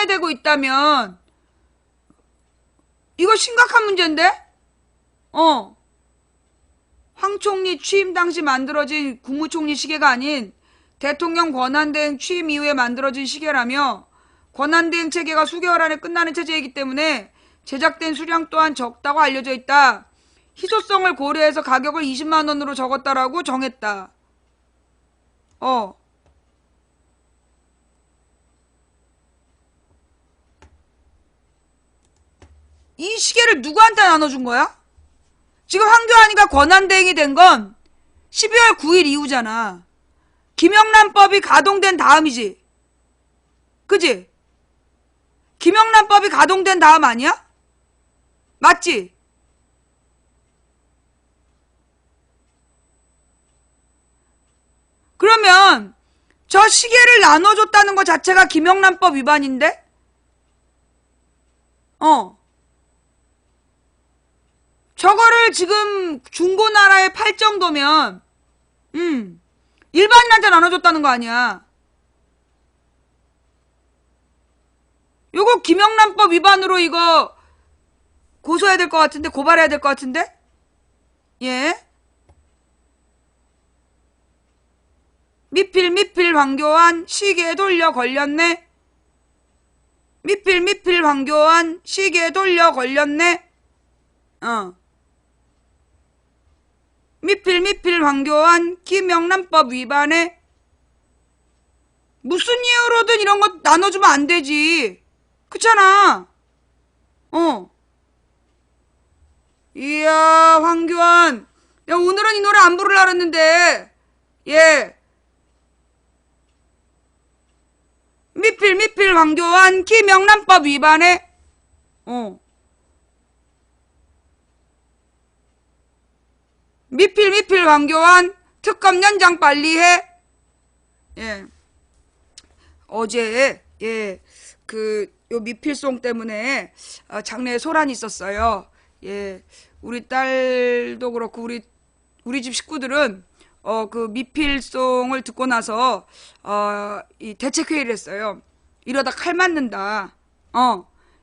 침해되고 있다면 이거 심각한 문제인데? 황 총리 취임 당시 만들어진 국무총리 시계가 아닌 대통령 권한대행 취임 이후에 만들어진 시계라며 권한대행 체계가 수개월 안에 끝나는 체제이기 때문에 제작된 수량 또한 적다고 알려져 있다. 희소성을 고려해서 가격을 20만 원으로 적었다라고 정했다. 이 시계를 누구한테 나눠준 거야? 지금 황교안이가 권한대행이 된 건 12월 9일 이후잖아. 김영란법이 가동된 다음이지. 그지? 김영란법이 가동된 다음 아니야? 맞지? 그러면 저 시계를 나눠줬다는 것 자체가 김영란법 위반인데? 저거를 지금 중고나라에 팔 정도면 일반인한테 나눠줬다는 거 아니야. 요거 김영란법 위반으로 이거 고소해야 될 것 같은데, 고발해야 될 것 같은데? 예. 미필 황교안 시계 돌려 걸렸네. 미필 황교안 시계 돌려 걸렸네. 미필 황교안 김영란법 위반에. 무슨 이유로든 이런 거 나눠주면 안 되지. 그렇잖아. 이야, 황교안. 야, 오늘은 이 노래 안 부르려고 했는데. 예. 미필 황교안 김영란법 위반에. 미필 황교안 특검 연장 빨리 해. 예. 어제 요 미필송 때문에 장래에 소란이 있었어요. 예. 우리 딸도 그렇고 우리 집 식구들은 그 미필송을 듣고 나서 이 대책회의를 했어요. 이러다 칼 맞는다.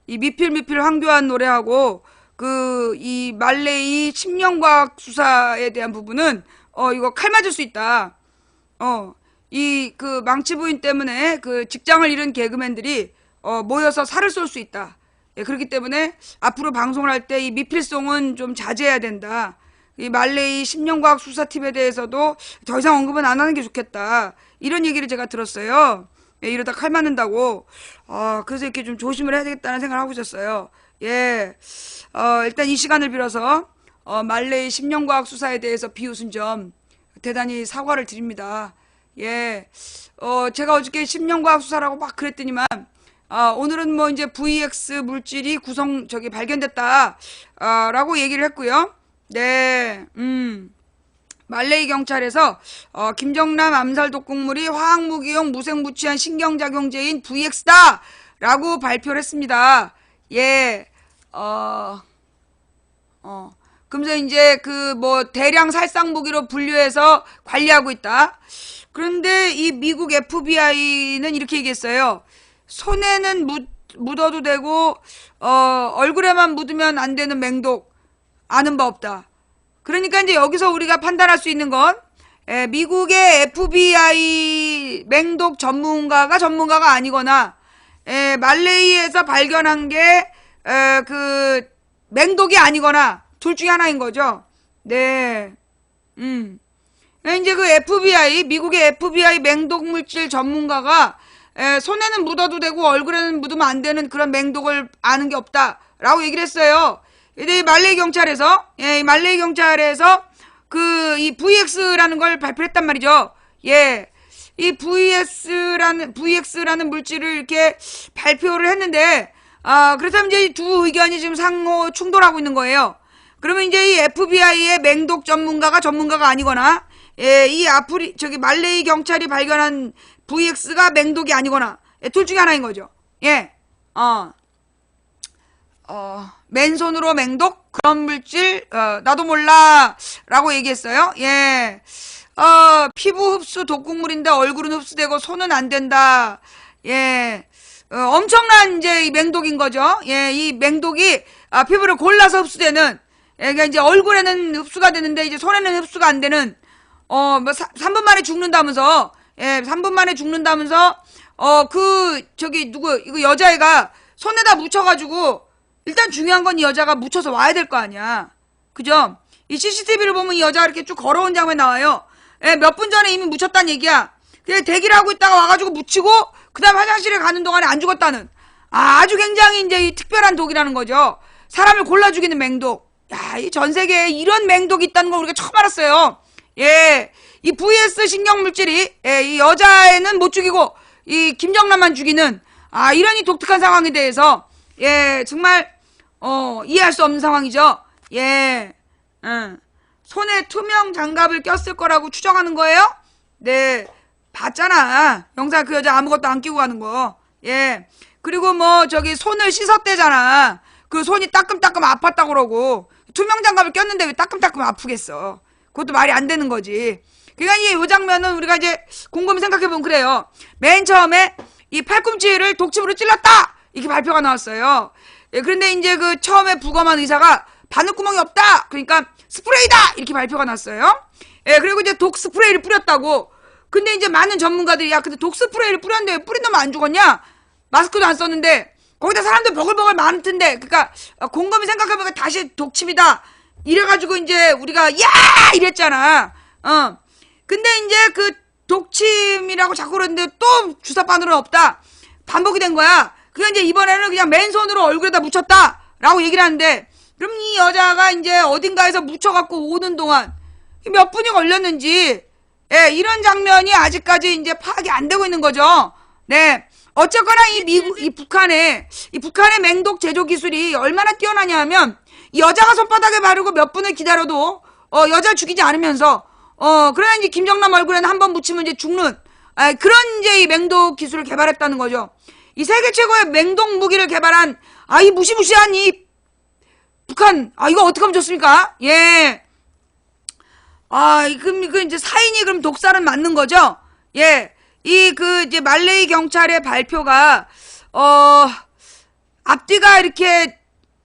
이 미필 황교안 노래하고 이 말레이 심령과학 수사에 대한 부분은 이거 칼 맞을 수 있다. 이 망치 부인 때문에 직장을 잃은 개그맨들이 모여서 살을 쏠 수 있다. 예, 그렇기 때문에 앞으로 방송을 할 때 이 미필송은 좀 자제해야 된다. 이 말레이 심령과학 수사팀에 대해서도 더 이상 언급은 안 하는 게 좋겠다. 이런 얘기를 제가 들었어요. 예, 이러다 칼 맞는다고. 그래서 이렇게 좀 조심을 해야 되겠다는 생각을 하고 있었어요. 예. 일단 이 시간을 빌어서 말레이 심령과학 수사에 대해서 비웃은 점 대단히 사과를 드립니다. 예. 제가 어저께 심령과학 수사라고 막 그랬더니만 오늘은 뭐 이제 VX 물질이 발견됐다 라고 얘기를 했고요. 네. 말레이 경찰에서 김정남 암살 독극물이 화학무기용 무색무취한 신경작용제인 VX다 라고 발표를 했습니다. 예. 그러면서 이제 대량 살상 무기로 분류해서 관리하고 있다. 그런데 이 미국 FBI는 이렇게 얘기했어요. 손에는 묻어도 되고 얼굴에만 묻으면 안 되는 맹독 아는 바 없다. 그러니까 이제 여기서 우리가 판단할 수 있는 건 미국의 FBI 맹독 전문가가 아니거나 말레이에서 발견한 게 맹독이 아니거나 둘 중에 하나인 거죠. 네. 이제 미국의 FBI 맹독 물질 전문가가 손에는 묻어도 되고 얼굴에는 묻으면 안 되는 그런 맹독을 아는 게 없다라고 얘기를 했어요. 근데 이 말레이 경찰에서 이 VX라는 걸 발표했단 말이죠. 예. 이 VX라는 물질을 이렇게 발표를 했는데, 그렇다면 이제 이 두 의견이 지금 상호 충돌하고 있는 거예요. 그러면 이제 이 FBI의 맹독 전문가가 아니거나, 말레이 경찰이 발견한 VX가 맹독이 아니거나, 둘 중에 하나인 거죠. 예. 맨손으로 맹독? 그런 물질, 나도 몰라. 라고 얘기했어요. 예. 피부 흡수 독극물인데 얼굴은 흡수되고 손은 안 된다. 예. 엄청난 이제 이 맹독인 거죠. 예, 이 맹독이 피부를 골라서 흡수되는, 그러니까 이제 얼굴에는 흡수가 되는데 이제 손에는 흡수가 안 되는, 뭐 3분 만에 죽는다면서, 예, 3분 만에 죽는다면서, 이거 여자애가 손에다 묻혀가지고, 일단 중요한 건 이 여자가 묻혀서 와야 될 거 아니야. 그죠? 이 CCTV를 보면 이 여자가 이렇게 쭉 걸어온 장면이 나와요. 예, 몇 분 전에 이미 묻혔다는 얘기야. 그냥 대기를 하고 있다가 와가지고 묻히고, 그 다음 화장실에 가는 동안에 안 죽었다는. 아주 굉장히 이제 이 특별한 독이라는 거죠. 사람을 골라 죽이는 맹독. 야, 이 전 세계에 이런 맹독이 있다는 걸 우리가 처음 알았어요. 예, 이 VS 신경물질이, 예, 이 여자애는 못 죽이고, 이 김정남만 죽이는, 이런 이 독특한 상황에 대해서, 예, 정말, 이해할 수 없는 상황이죠. 예, 손에 투명 장갑을 꼈을 거라고 추정하는 거예요? 네, 봤잖아. 영상 그 여자 아무것도 안 끼고 가는 거. 예, 그리고 뭐 손을 씻었대잖아. 그 손이 따끔따끔 아팠다고 그러고, 투명 장갑을 꼈는데 왜 따끔따끔 아프겠어. 그것도 말이 안 되는 거지. 그러니까 이 장면은 우리가 이제 곰곰이 생각해보면 그래요. 맨 처음에 이 팔꿈치를 독침으로 찔렀다! 이렇게 발표가 나왔어요. 예, 그런데 이제 그 처음에 부검한 의사가 바늘구멍이 없다! 그러니까 스프레이다! 이렇게 발표가 났어요. 예, 그리고 이제 독 스프레이를 뿌렸다고. 근데 이제 많은 전문가들이, 야, 근데 독 스프레이를 뿌렸는데 왜 뿌린다면 안 죽었냐? 마스크도 안 썼는데, 거기다 사람들 버글버글 많던데, 그러니까 곰곰이 생각해보니까 다시 독침이다. 이래가지고 이제 우리가, 야! 이랬잖아. 근데 이제 그 독침이라고 자꾸 그러는데 또 주사 바늘은 없다. 반복이 된 거야. 그냥 이제 이번에는 그냥 맨손으로 얼굴에다 묻혔다. 라고 얘기를 하는데, 그럼 이 여자가 이제 어딘가에서 묻혀갖고 오는 동안 몇 분이 걸렸는지, 예, 이런 장면이 아직까지 이제 파악이 안 되고 있는 거죠. 네. 어쨌거나 이 북한의 맹독 제조 기술이 얼마나 뛰어나냐 하면, 이 여자가 손바닥에 바르고 몇 분을 기다려도, 여자를 죽이지 않으면서, 그러나 이제 김정남 얼굴에는 한 번 묻히면 이제 죽는, 그런 이제 이 맹독 기술을 개발했다는 거죠. 이 세계 최고의 맹독 무기를 개발한, 이 무시무시한 이 북한, 이거 어떻게 하면 좋습니까? 예. 그럼 이제 사인이 그럼 독살은 맞는 거죠? 예. 이제 말레이 경찰의 발표가, 앞뒤가 이렇게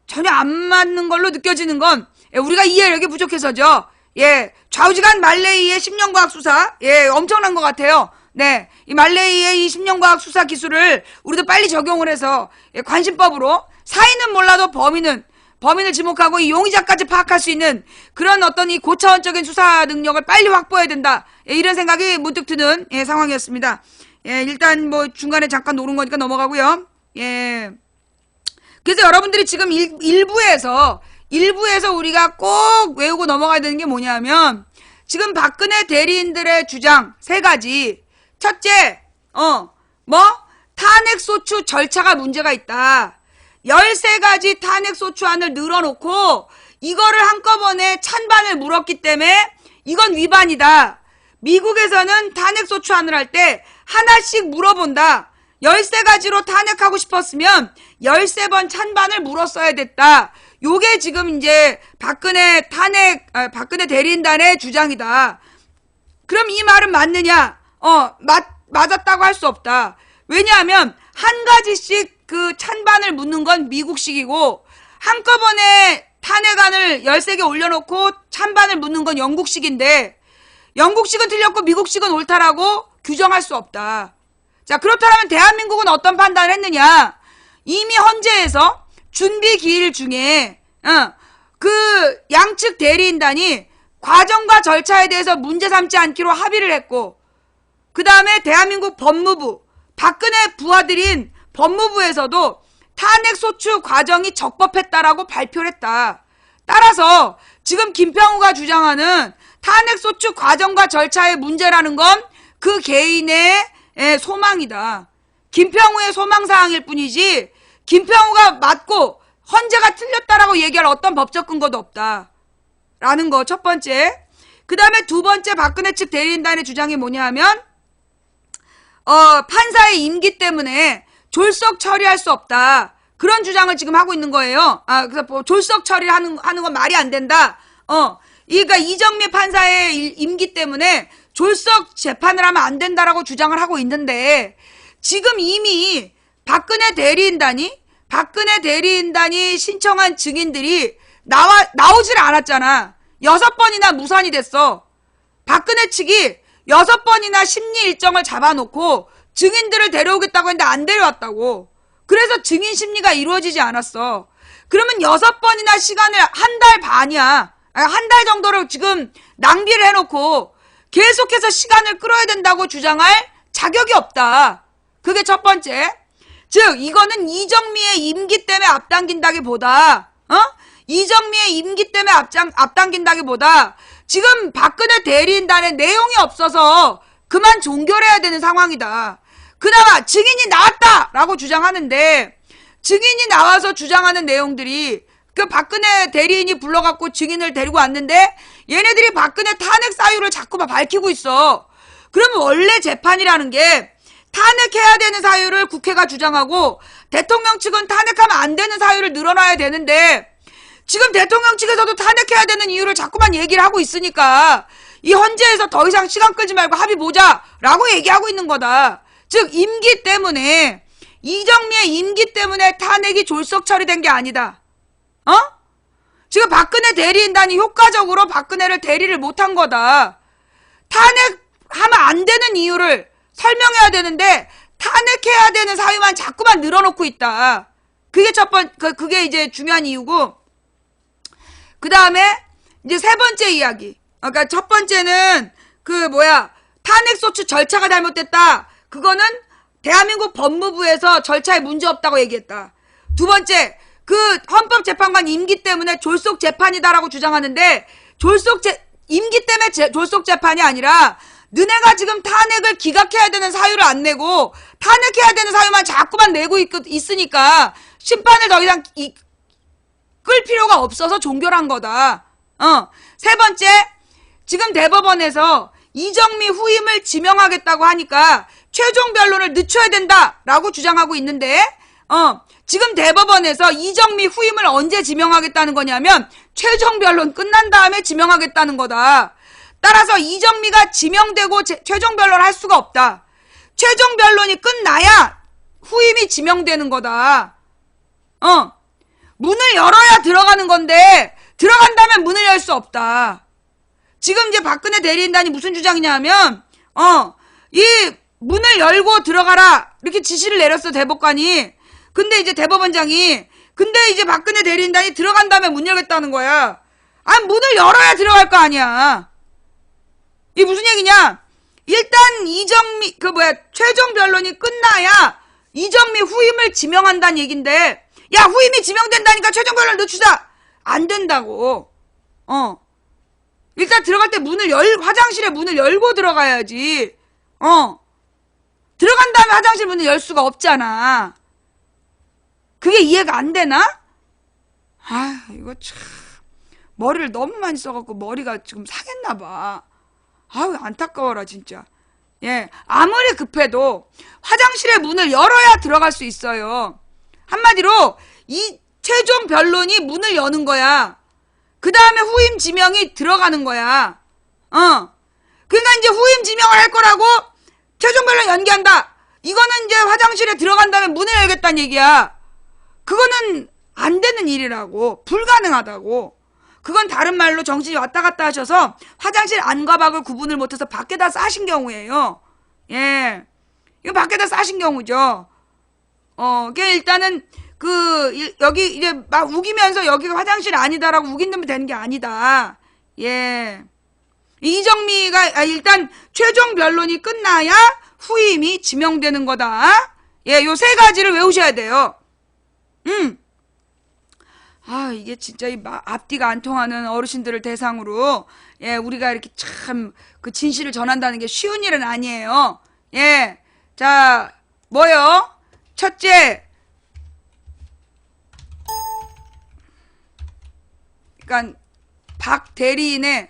전혀 안 맞는 걸로 느껴지는 건, 예, 우리가 이해력이 부족해서죠. 예. 좌우지간 말레이의 10년 과학 수사, 예, 엄청난 것 같아요. 네. 이 말레이의 이 10년 과학 수사 기술을 우리도 빨리 적용을 해서, 예, 관심법으로, 사인은 몰라도 범인을 지목하고 이 용의자까지 파악할 수 있는 그런 어떤 이 고차원적인 수사 능력을 빨리 확보해야 된다. 예, 이런 생각이 문득 드는, 예, 상황이었습니다. 예, 일단 뭐 중간에 잠깐 노는 거니까 넘어가고요. 예. 그래서 여러분들이 지금 일부에서 우리가 꼭 외우고 넘어가야 되는 게 뭐냐면, 지금 박근혜 대리인들의 주장 3가지. 첫째, 탄핵소추 절차가 문제가 있다. 13가지 탄핵소추안을 늘어놓고 이거를 한꺼번에 찬반을 물었기 때문에 이건 위반이다. 미국에서는 탄핵소추안을 할 때 하나씩 물어본다. 13가지로 탄핵하고 싶었으면 13번 찬반을 물었어야 됐다. 요게 지금 이제 박근혜 대리인단의 주장이다. 그럼 이 말은 맞느냐? 맞았다고 할 수 없다. 왜냐하면 한 가지씩 그 찬반을 묻는 건 미국식이고, 한꺼번에 탄핵안을 13개 올려놓고 찬반을 묻는 건 영국식인데, 영국식은 틀렸고 미국식은 옳다라고 규정할 수 없다. 자, 그렇다면 대한민국은 어떤 판단을 했느냐? 이미 헌재에서 준비 기일 중에 그 양측 대리인단이 과정과 절차에 대해서 문제 삼지 않기로 합의를 했고, 그 다음에 대한민국 법무부, 박근혜 부하들인 법무부에서도 탄핵소추 과정이 적법했다라고 발표를 했다. 따라서 지금 김평우가 주장하는 탄핵소추 과정과 절차의 문제라는 건 그 개인의 소망이다. 김평우의 소망사항일 뿐이지, 김평우가 맞고 헌재가 틀렸다라고 얘기할 어떤 법적 근거도 없다. 라는 거 첫 번째. 그 다음에 두 번째 박근혜 측 대리인단의 주장이 뭐냐 하면, 판사의 임기 때문에 졸속 처리할 수 없다. 그런 주장을 지금 하고 있는 거예요. 그래서 뭐 졸속 처리하는 건 말이 안 된다. 그러니까 이정미 판사의 임기 때문에 졸속 재판을 하면 안 된다라고 주장을 하고 있는데, 지금 이미 박근혜 대리인단이 신청한 증인들이 나오질 않았잖아. 6번이나 무산이 됐어. 박근혜 측이 6번이나 심리 일정을 잡아놓고 증인들을 데려오겠다고 했는데 안 데려왔다고. 그래서 증인 심리가 이루어지지 않았어. 그러면 6번이나 시간을 한 달 반이야. 한 달 정도를 지금 낭비를 해놓고 계속해서 시간을 끌어야 된다고 주장할 자격이 없다. 그게 첫 번째. 즉 이거는 이정미의 임기 때문에 앞당긴다기보다 이정미의 임기 때문에 앞당긴다기보다 지금 박근혜 대리인단에 내용이 없어서 그만 종결해야 되는 상황이다. 그나마 증인이 나왔다라고 주장하는데 증인이 나와서 주장하는 내용들이 그 박근혜 대리인이 불러갖고 증인을 데리고 왔는데 얘네들이 박근혜 탄핵 사유를 자꾸 밝히고 있어. 그러면 원래 재판이라는 게 탄핵해야 되는 사유를 국회가 주장하고 대통령 측은 탄핵하면 안 되는 사유를 늘어놔야 되는데 지금 대통령 측에서도 탄핵해야 되는 이유를 자꾸만 얘기를 하고 있으니까 이 헌재에서 더 이상 시간 끌지 말고 합의 보자라고 얘기하고 있는 거다. 즉 임기 때문에 이정미의 임기 때문에 탄핵이 졸속 처리된 게 아니다. 지금 박근혜 대리인단이 효과적으로 박근혜를 대리를 못한 거다. 탄핵하면 안 되는 이유를 설명해야 되는데 탄핵해야 되는 사유만 자꾸만 늘어놓고 있다. 그게 그게 이제 중요한 이유고, 그 다음에 이제 세 번째 이야기. 그러니까 첫 번째는 탄핵소추 절차가 잘못됐다. 그거는 대한민국 법무부에서 절차에 문제 없다고 얘기했다. 두 번째, 그 헌법재판관 임기 때문에 졸속 재판이다라고 주장하는데 임기 때문에 졸속 재판이 아니라 너네가 지금 탄핵을 기각해야 되는 사유를 안 내고 탄핵해야 되는 사유만 자꾸만 내고 있으니까 심판을 더 이상 끌 필요가 없어서 종결한 거다. 세 번째, 지금 대법원에서 이정미 후임을 지명하겠다고 하니까 최종 변론을 늦춰야 된다라고 주장하고 있는데 지금 대법원에서 이정미 후임을 언제 지명하겠다는 거냐면 최종 변론 끝난 다음에 지명하겠다는 거다. 따라서 이정미가 지명되고 최종 변론을 할 수가 없다. 최종 변론이 끝나야 후임이 지명되는 거다. 문을 열어야 들어가는 건데 들어간다면 문을 열 수 없다. 지금 이제 박근혜 대리인단이 무슨 주장이냐면 이 문을 열고 들어가라 이렇게 지시를 내렸어, 대법관이. 근데 이제 대법원장이 근데 이제 박근혜 대리인단이 들어간 다음에 문 열겠다는 거야. 아니 문을 열어야 들어갈 거 아니야. 이게 무슨 얘기냐? 일단 이정미 최종 변론이 끝나야 이정미 후임을 지명한다는 얘긴데, 야 후임이 지명된다니까 최종 변론 늦추자. 안 된다고. 일단 들어갈 때 화장실에 문을 열고 들어가야지. 들어간 다음에 화장실 문을 열 수가 없잖아. 그게 이해가 안 되나? 아, 이거 참 머리를 너무 많이 써갖고 머리가 지금 상했나 봐. 아유, 안타까워라 진짜. 예, 아무리 급해도 화장실의 문을 열어야 들어갈 수 있어요. 한마디로 이 최종 변론이 문을 여는 거야. 그 다음에 후임 지명이 들어가는 거야. 그러니까 이제 후임 지명을 할 거라고 최종 변론 연기한다. 이거는 이제 화장실에 들어간 다음에 문을 열겠다는 얘기야. 그거는 안 되는 일이라고. 불가능하다고. 그건 다른 말로 정신이 왔다 갔다 하셔서 화장실 안과 밖을 구분을 못해서 밖에다 싸신 경우예요. 예. 이거 밖에다 싸신 경우죠. 일단은 여기 이제 막 우기면서 여기가 화장실이 아니다라고 우긴다면 되는 게 아니다. 예. 이정미가 일단 최종 변론이 끝나야 후임이 지명되는 거다. 예, 요 세 가지를 외우셔야 돼요. 아, 이게 진짜 앞뒤가 안 통하는 어르신들을 대상으로, 예, 우리가 이렇게 참, 그 진실을 전한다는 게 쉬운 일은 아니에요. 예. 자, 뭐요? 첫째. 그러니까, 박 대리인의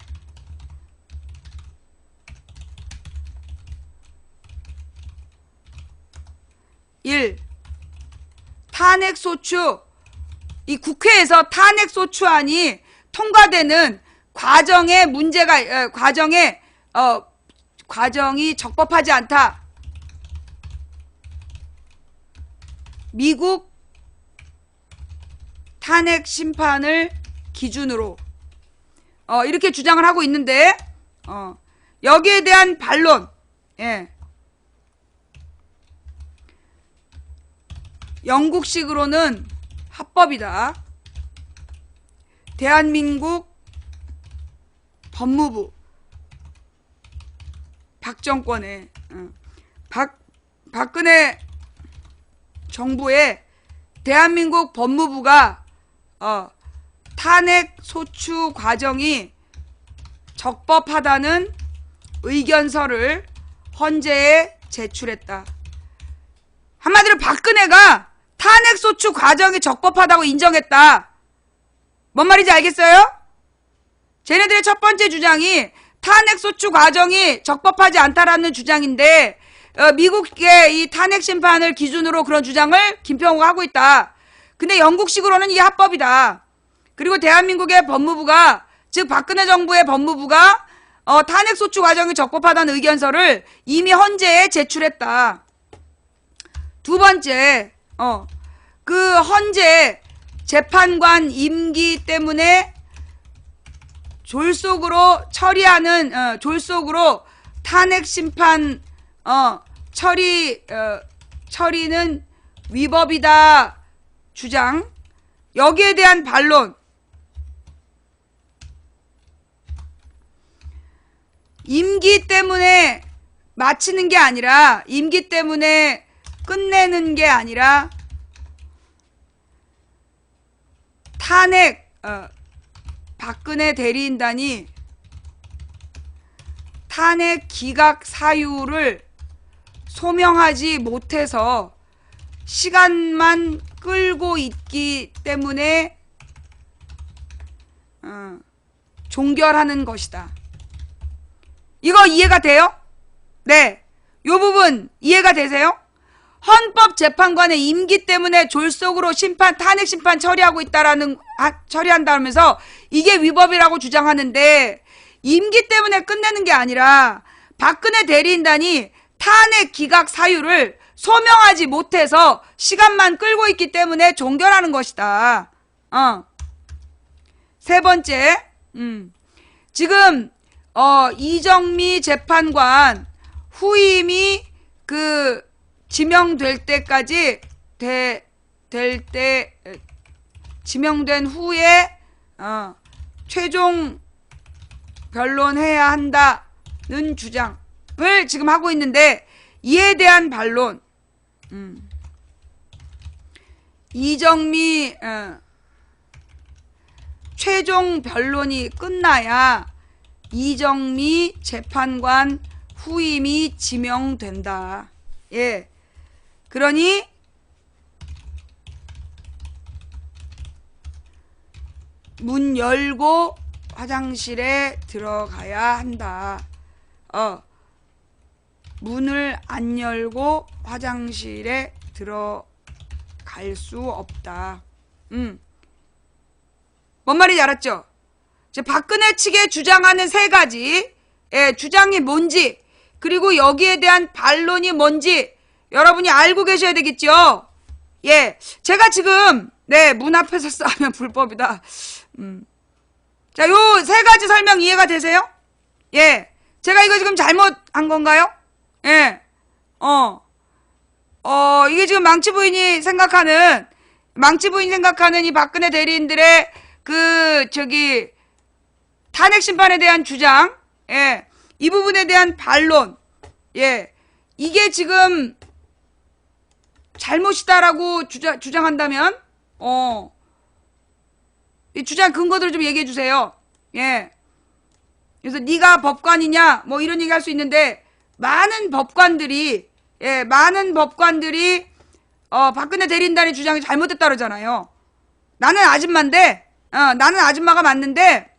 탄핵소추, 이 국회에서 탄핵소추안이 통과되는 과정에 과정이 적법하지 않다. 미국 탄핵 심판을 기준으로 이렇게 주장을 하고 있는데 여기에 대한 반론, 예. 영국식으로는 합법이다. 대한민국 법무부 박정권의 박근혜 정부의 대한민국 법무부가 탄핵 소추 과정이 적법하다는 의견서를 헌재에 제출했다. 한마디로 박근혜가 탄핵 소추 과정이 적법하다고 인정했다. 뭔 말인지 알겠어요? 쟤네들의 첫 번째 주장이 탄핵 소추 과정이 적법하지 않다라는 주장인데 미국의 이 탄핵 심판을 기준으로 그런 주장을 김평우가 하고 있다. 근데 영국식으로는 이게 합법이다. 그리고 대한민국의 법무부가, 즉 박근혜 정부의 법무부가 탄핵 소추 과정이 적법하다는 의견서를 이미 헌재에 제출했다. 두 번째, 그 헌재 재판관 임기 때문에 졸속으로 처리하는, 졸속으로 탄핵 심판 처리는 위법이다 주장. 여기에 대한 반론. 임기 때문에 마치는 게 아니라, 임기 때문에 끝내는 게 아니라 탄핵, 박근혜 대리인단이 탄핵 기각 사유를 소명하지 못해서 시간만 끌고 있기 때문에 종결하는 것이다. 이거 이해가 돼요? 네. 요 부분 이해가 되세요? 헌법재판관의 임기 때문에 졸속으로 탄핵 심판 처리한다면서 이게 위법이라고 주장하는데, 임기 때문에 끝내는 게 아니라 박근혜 대리인단이 탄핵 기각 사유를 소명하지 못해서 시간만 끌고 있기 때문에 종결하는 것이다. 세 번째, 지금 이정미 재판관 후임이 지명될 때까지 지명된 후에 최종 변론해야 한다는 주장을 지금 하고 있는데, 이에 대한 반론. 이정미 최종 변론이 끝나야 이정미 재판관 후임이 지명된다. 예. 그러니 문 열고 화장실에 들어가야 한다. 문을 안 열고 화장실에 들어갈 수 없다. 뭔 말인지 알았죠? 박근혜 측에 주장하는 세 가지, 주장이 뭔지, 그리고 여기에 대한 반론이 뭔지 여러분이 알고 계셔야 되겠죠? 예. 제가 지금, 문 앞에서 싸우면 불법이다. 자, 요 세 가지 설명 이해가 되세요? 예. 제가 이거 지금 잘못한 건가요? 예. 이게 지금 망치부인이 생각하는 이 박근혜 대리인들의 탄핵 심판에 대한 주장, 예. 이 부분에 대한 반론, 예. 이게 지금 잘못이다라고 주장한다면, 이 주장 근거들을 좀 얘기해 주세요. 예. 그래서 네가 법관이냐, 뭐 이런 얘기 할 수 있는데, 많은 법관들이 박근혜 대리인단의 주장이 잘못됐다 그러잖아요. 나는 아줌마인데, 나는 아줌마가 맞는데,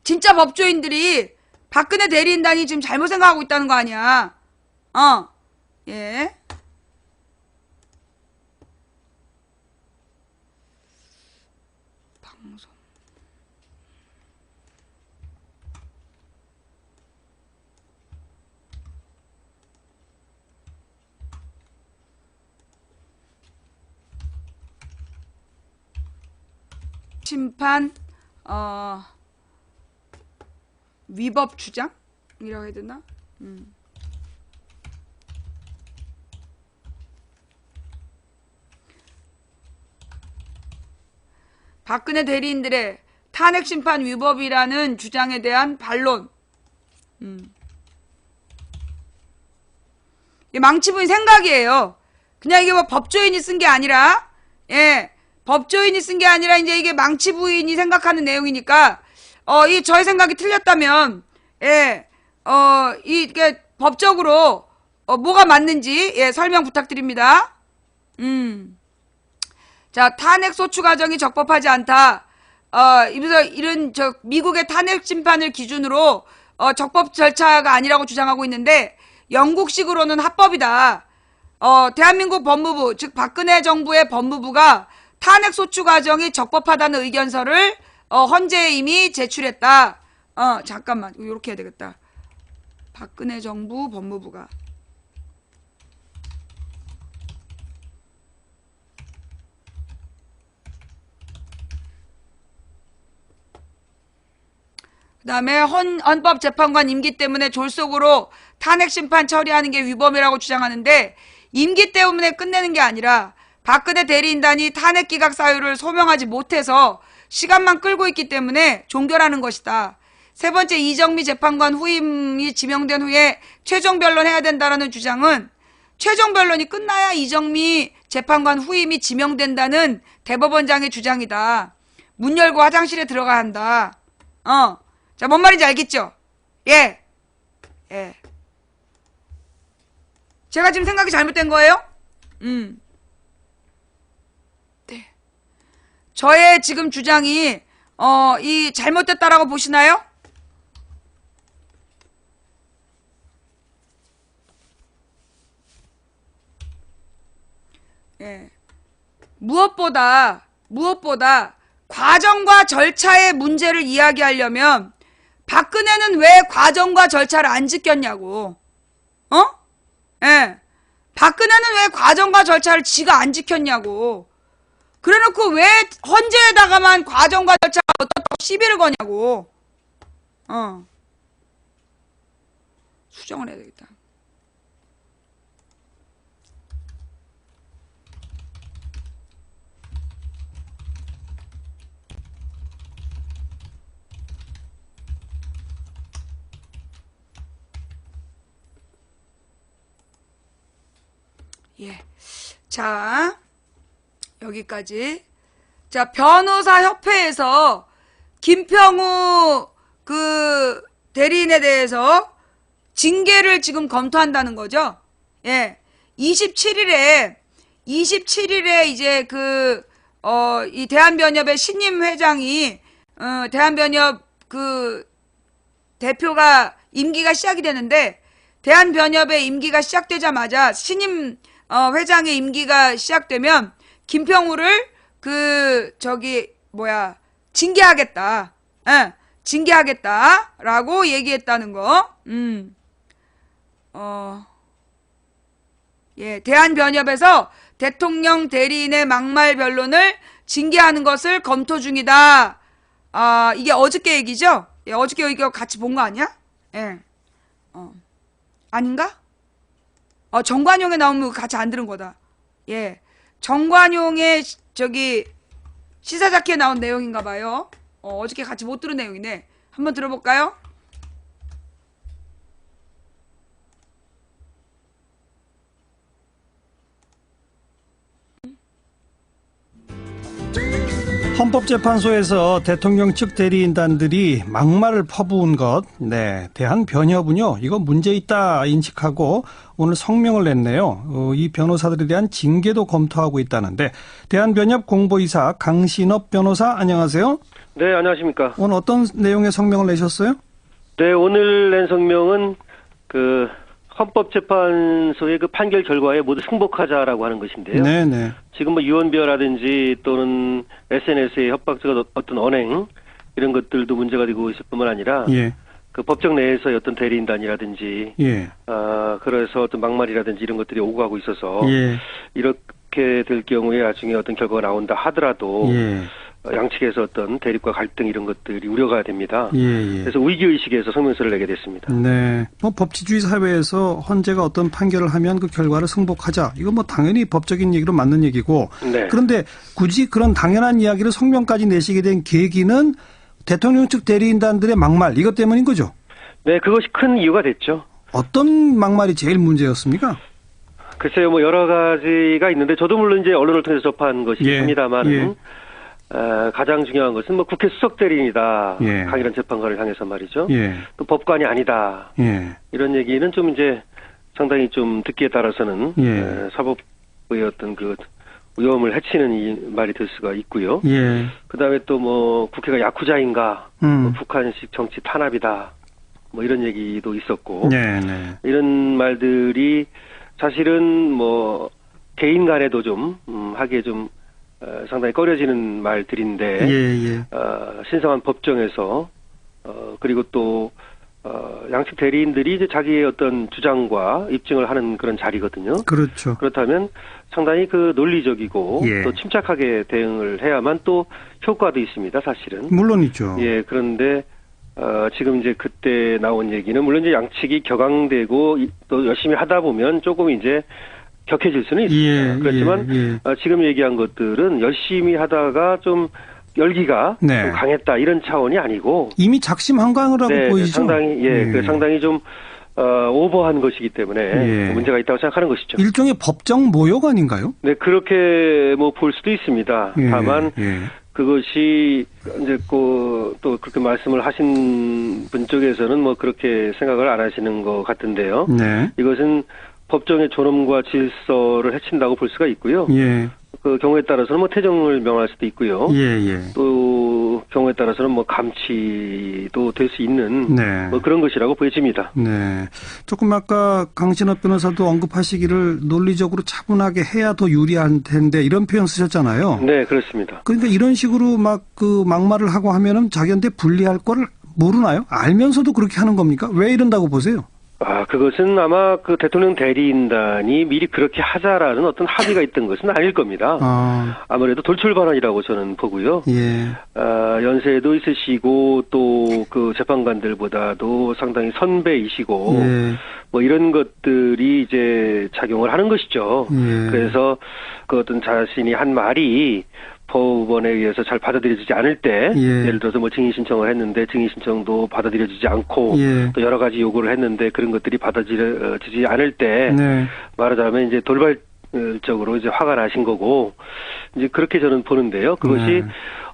진짜 법조인들이 박근혜 대리인단이 지금 잘못 생각하고 있다는 거 아니야. 예. 방송. 심판 위법 주장이라고 해야 되나? 박근혜 대리인들의 탄핵 심판 위법이라는 주장에 대한 반론. 이게 망치부인 생각이에요. 그냥 이게 뭐 법조인이 쓴 게 아니라, 법조인이 쓴 게 아니라 이제 이게 망치부인이 생각하는 내용이니까, 이 저의 생각이 틀렸다면, 이게 법적으로 뭐가 맞는지 설명 부탁드립니다. 자, 탄핵 소추 과정이 적법하지 않다. 이런 미국의 탄핵 심판을 기준으로 적법 절차가 아니라고 주장하고 있는데 영국식으로는 합법이다. 대한민국 법무부, 즉 박근혜 정부의 법무부가 탄핵 소추 과정이 적법하다는 의견서를 헌재에 이미 제출했다. 잠깐만, 이렇게 해야 되겠다. 박근혜 정부 법무부가. 그 다음에 헌법재판관 임기 때문에 졸속으로 탄핵심판 처리하는 게 위법이라고 주장하는데 임기 때문에 끝내는 게 아니라 박근혜 대리인단이 탄핵기각 사유를 소명하지 못해서 시간만 끌고 있기 때문에 종결하는 것이다. 세 번째, 이정미 재판관 후임이 지명된 후에 최종 변론해야 된다는 주장은 최종 변론이 끝나야 이정미 재판관 후임이 지명된다는 대법원장의 주장이다. 문 열고 화장실에 들어가야 한다. 자, 뭔 말인지 알겠죠? 예. 제가 지금 생각이 잘못된 거예요? 네. 저의 지금 주장이, 이 잘못됐다라고 보시나요? 예. 무엇보다, 과정과 절차의 문제를 이야기하려면, 박근혜는 왜 과정과 절차를 안 지켰냐고. 박근혜는 왜 과정과 절차를 지가 안 지켰냐고. 그래놓고 왜 헌재에다가만 과정과 절차가 어떻다고 시비를 거냐고. 수정을 해야 되겠다. 예. 자, 여기까지. 자, 변호사협회에서 김평우 대리인에 대해서 징계를 지금 검토한다는 거죠. 예. 27일에 이제 이 대한변협의 신임 회장이, 대한변협 대표가 임기가 시작이 되는데, 대한변협의 임기가 시작되자마자 신임 회장의 임기가 시작되면 김평우를 징계하겠다. 징계하겠다라고 얘기했다는 거. 예, 대한변협에서 대통령 대리인의 막말 변론을 징계하는 것을 검토 중이다. 이게 어저께 얘기죠? 예, 어저께 이거 같이 본 거 아니야? 예. 아닌가? 정관용에 나오면 같이 안 들은 거다. 예. 정관용의 시사자키에 나온 내용인가 봐요. 어저께 같이 못 들은 내용이네. 한번 들어볼까요? 헌법재판소에서 대통령 측 대리인단들이 막말을 퍼부은 것, 대한변협은요, 이거 문제 있다 인식하고 오늘 성명을 냈네요. 이 변호사들에 대한 징계도 검토하고 있다는데, 대한변협 공보이사 강신업 변호사, 안녕하세요. 네, 안녕하십니까. 오늘 어떤 내용의 성명을 내셨어요? 네, 오늘 낸 성명은 헌법재판소의 판결 결과에 모두 승복하자라고 하는 것인데요. 네네. 지금 유언비어라든지 또는 SNS의 협박적 어떤 언행 이런 것들도 문제가 되고 있을 뿐만 아니라 예. 법정 내에서의 어떤 대리인단이라든지 예. 그래서 어떤 막말이라든지 이런 것들이 오고 가고 있어서 예. 이렇게 될 경우에 나중에 어떤 결과가 나온다 하더라도 예. 양측에서 어떤 대립과 갈등 이런 것들이 우려가 됩니다. 예, 예. 그래서 위기의식에서 성명서를 내게 됐습니다. 네. 뭐 법치주의 사회에서 헌재가 어떤 판결을 하면 그 결과를 승복하자. 이건 뭐 당연히 법적인 얘기로 맞는 얘기고. 네. 그런데 굳이 그런 당연한 이야기를 성명까지 내시게 된 계기는 대통령 측 대리인단들의 막말 이것 때문인 거죠? 네, 그것이 큰 이유가 됐죠. 어떤 막말이 제일 문제였습니까? 글쎄요, 뭐 여러 가지가 있는데 저도 물론 이제 언론을 통해서 접한 것이 예, 있습니다만 예. 가장 중요한 것은 뭐 국회 수석 대리인이다. 예. 강일한 재판관을 향해서 말이죠. 예. 또 법관이 아니다. 예. 이런 얘기는 좀 이제 상당히 좀 듣기에 따라서는 예. 사법부의 어떤 그 위험을 해치는 이 말이 될 수가 있고요. 예. 그다음에 또 뭐 국회가 야쿠자인가, 뭐 북한식 정치 탄압이다. 뭐 이런 얘기도 있었고. 네, 네. 이런 말들이 사실은 뭐 개인 간에도 좀 하기에 좀 상당히 꺼려지는 말들인데 예, 예. 신성한 법정에서 그리고 또 양측 대리인들이 이제 자기의 어떤 주장과 입증을 하는 그런 자리거든요. 그렇죠. 그렇다면 상당히 그 논리적이고 예. 또 침착하게 대응을 해야만 또 효과도 있습니다. 사실은. 물론이죠. 예, 그런데 지금 이제 그때 나온 얘기는 물론 이제 양측이 격앙되고 또 열심히 하다 보면 조금 이제 격해질 수는 있습니다. 예, 그렇지만 예. 지금 얘기한 것들은 열심히 하다가 좀 열기가 네. 좀 강했다 이런 차원이 아니고 이미 작심한강이라고 네, 보이죠. 상당히 그 상당히 좀 오버한 것이기 때문에 예. 문제가 있다고 생각하는 것이죠. 일종의 법정 모욕 아닌가요? 네, 그렇게 뭐 볼 수도 있습니다. 예, 다만 예. 그것이 이제 또 그렇게 말씀을 하신 분 쪽에서는 뭐 그렇게 생각을 안 하시는 것 같은데요. 네. 이것은 법정의 존엄과 질서를 해친다고 볼 수가 있고요. 예. 그 경우에 따라서는 뭐 퇴정을 명할 수도 있고요. 예, 예. 또 경우에 따라서는 뭐 감치도 될 수 있는 네. 뭐 그런 것이라고 보여집니다. 네. 조금 아까 강신업 변호사도 언급하시기를 논리적으로 차분하게 해야 더 유리할 텐데 이런 표현 쓰셨잖아요. 네, 그렇습니다. 그러니까 이런 식으로 막 그 막말을 하고 하면은 자기한테 불리할 거를 모르나요? 알면서도 그렇게 하는 겁니까? 왜 이런다고 보세요? 그것은 아마 그 대통령 대리인단이 미리 그렇게 하자라는 어떤 합의가 있던 것은 아닐 겁니다. 아무래도 돌출 발언이라고 저는 보고요. 예. 연세도 있으시고 또 그 재판관들보다도 상당히 선배이시고 예. 뭐 이런 것들이 이제 작용을 하는 것이죠. 예. 그래서 그 어떤 자신이 한 말이 법원에 의해서 잘 받아들여지지 않을 때 예. 예를 들어서 뭐 증인 신청을 했는데 증인 신청도 받아들여지지 않고 예. 또 여러 가지 요구를 했는데 그런 것들이 받아들여지지 않을 때 네. 말하자면 이제 돌발적으로 이제 화가 나신 거고 이제 그렇게 저는 보는데요. 그것이 네.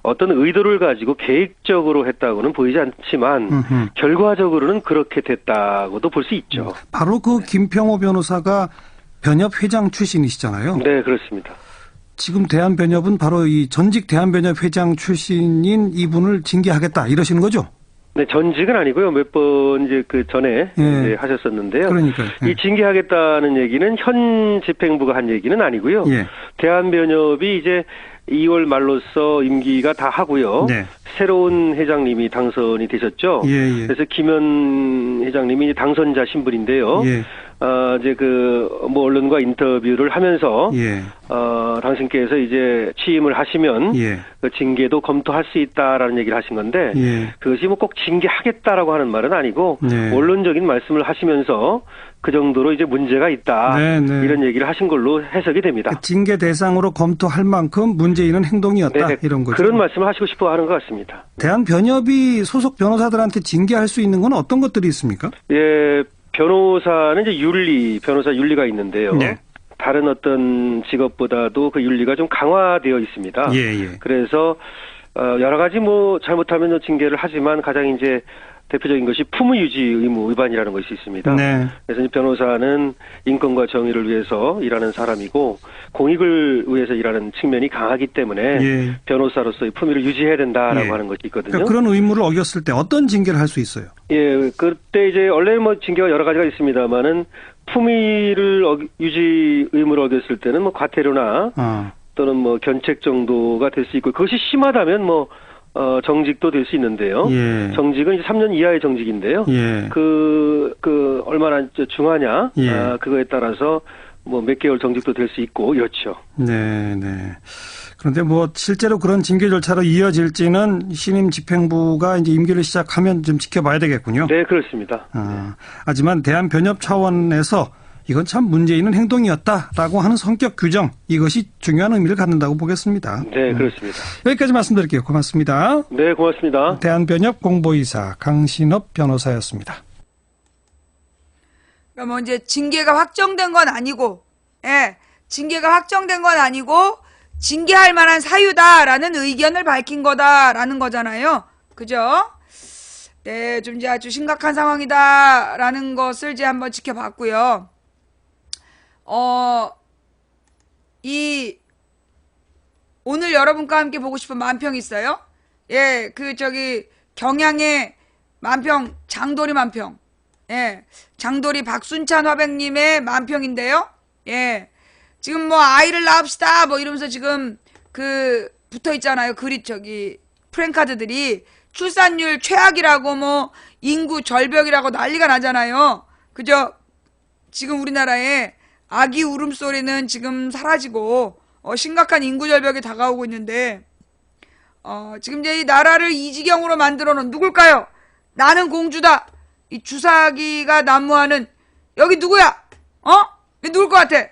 어떤 의도를 가지고 계획적으로 했다고는 보이지 않지만 결과적으로는 그렇게 됐다고도 볼 수 있죠. 바로 그 김평호 변호사가 변협 회장 출신이시잖아요. 네, 그렇습니다. 지금 대한변협은 바로 이 전직 대한변협 회장 출신인 이분을 징계하겠다 이러시는 거죠? 네, 전직은 아니고요. 몇 번 이제 그 전에 예. 이제 하셨었는데요. 그러니까요. 예. 이 징계하겠다는 얘기는 현 집행부가 한 얘기는 아니고요. 예. 대한변협이 이제 2월 말로서 임기가 다 하고요. 네. 새로운 회장님이 당선이 되셨죠. 예, 예. 그래서 김현 회장님이 당선자 신분인데요. 예. 이제 뭐 언론과 인터뷰를 하면서 예. 당신께서 이제 취임을 하시면 예. 그 징계도 검토할 수 있다라는 얘기를 하신 건데 예. 그것이 뭐 꼭 징계하겠다라고 하는 말은 아니고 네. 원론적인 말씀을 하시면서 그 정도로 이제 문제가 있다 네, 네. 이런 얘기를 하신 걸로 해석이 됩니다. 그 징계 대상으로 검토할 만큼 문제 있는 행동이었다 네, 이런 거죠. 그런 말씀을 하시고 싶어 하는 것 같습니다. 대한변협이 소속 변호사들한테 징계할 수 있는 건 어떤 것들이 있습니까? 예, 변호사는 이제 변호사 윤리가 있는데요. 네. 다른 어떤 직업보다도 그 윤리가 좀 강화되어 있습니다. 예, 예. 그래서 여러 가지 뭐 잘못하면 징계를 하지만 가장 이제 대표적인 것이 품위유지 의무 위반이라는 것이 있습니다. 네. 그래서 변호사는 인권과 정의를 위해서 일하는 사람이고 공익을 위해서 일하는 측면이 강하기 때문에 예. 변호사로서의 품위를 유지해야 된다라고 예. 하는 것이 있거든요. 그러니까 그런 의무를 어겼을 때 어떤 징계를 할 수 있어요? 예, 그때 이제 원래 뭐 징계가 여러 가지가 있습니다만은 품위를 유지 의무를 어겼을 때는 뭐 과태료나 또는 뭐 견책 정도가 될 수 있고 그것이 심하다면 뭐 정직도 될 수 있는데요. 예. 정직은 이제 3년 이하의 정직인데요. 예. 그 얼마나 중하냐 예. 그거에 따라서 뭐 몇 개월 정직도 될 수 있고 이렇죠. 네, 네. 그런데 뭐 실제로 그런 징계 절차로 이어질지는 신임 집행부가 이제 임기를 시작하면 좀 지켜봐야 되겠군요. 네, 그렇습니다. 하지만 대한변협 차원에서 이건 참 문제 있는 행동이었다라고 하는 성격 규정, 이것이 중요한 의미를 갖는다고 보겠습니다. 네, 그렇습니다. 여기까지 말씀드릴게요. 고맙습니다. 네, 고맙습니다. 대한변협 공보이사 강신업 변호사였습니다. 그러니까 뭐 이제 징계가 확정된 건 아니고, 예, 징계가 확정된 건 아니고 징계할 만한 사유다라는 의견을 밝힌 거다라는 거잖아요. 그죠? 네, 좀 이제 아주 심각한 상황이다라는 것을 이제 한번 지켜봤고요. 오늘 여러분과 함께 보고 싶은 만평 있어요? 예, 경양의 만평, 장도리 만평. 예, 장도리 박순찬 화백님의 만평인데요. 예, 지금 뭐 아이를 낳읍시다 뭐 이러면서 지금 붙어 있잖아요. 프랭카드들이 출산율 최악이라고 뭐 인구 절벽이라고 난리가 나잖아요. 그죠? 지금 우리나라에 아기 울음소리는 지금 사라지고 심각한 인구 절벽이 다가오고 있는데 지금 이제 이 나라를 이 지경으로 만들어 놓은 누굴까요? 나는 공주다. 이 주사기가 난무하는 여기 누구야? 이 누굴 것 같아?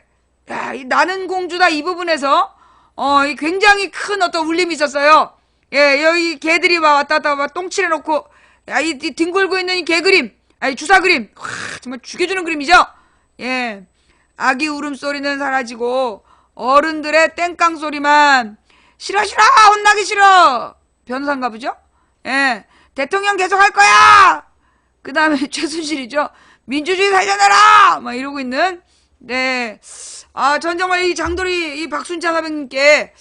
야, 이 나는 공주다 이 부분에서 이 굉장히 큰 어떤 울림이 있었어요. 예, 여기 개들이 막 왔다 갔다 막 똥칠해 놓고 야, 이 뒹굴고 있는 이 개 그림, 이 주사 그림, 와, 정말 죽여주는 그림이죠. 예, 아기 울음소리는 사라지고 어른들의 땡깡 소리만 싫어 혼나기 싫어 변호사인가 보죠. 예, 대통령 계속 할 거야. 그 다음에 최순실이죠. 민주주의 살려내라 막 이러고 있는. 네, 전 정말 이 장도리 이 박순찬 화백님께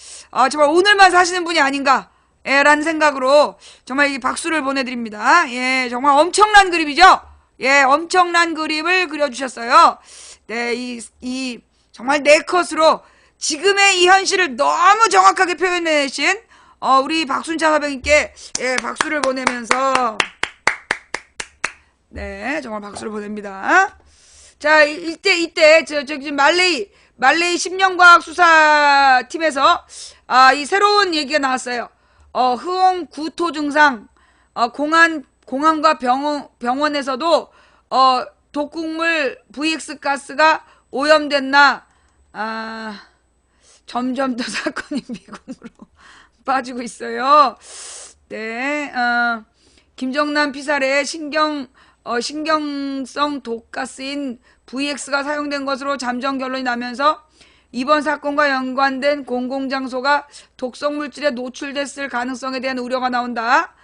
정말 오늘만 사시는 분이 아닌가 라는 생각으로 정말 이 박수를 보내드립니다. 예, 정말 엄청난 그림이죠. 예, 엄청난 그림을 그려주셨어요. 네, 이 정말 네 컷으로 지금의 이 현실을 너무 정확하게 표현해내신 우리 박순찬 화백님께 예, 박수를 보내면서 네, 정말 박수를 보냅니다. 자, 이때 지금 말레이 심령과학 수사팀에서 이 새로운 얘기가 나왔어요. 흐엉 구토 증상, 공항과 병원에서도 독극물 VX 가스가 오염됐나, 점점 더 사건이 미궁으로 빠지고 있어요. 네, 김정남 피살에 신경성 독가스인 VX가 사용된 것으로 잠정 결론이 나면서 이번 사건과 연관된 공공장소가 독성물질에 노출됐을 가능성에 대한 우려가 나온다.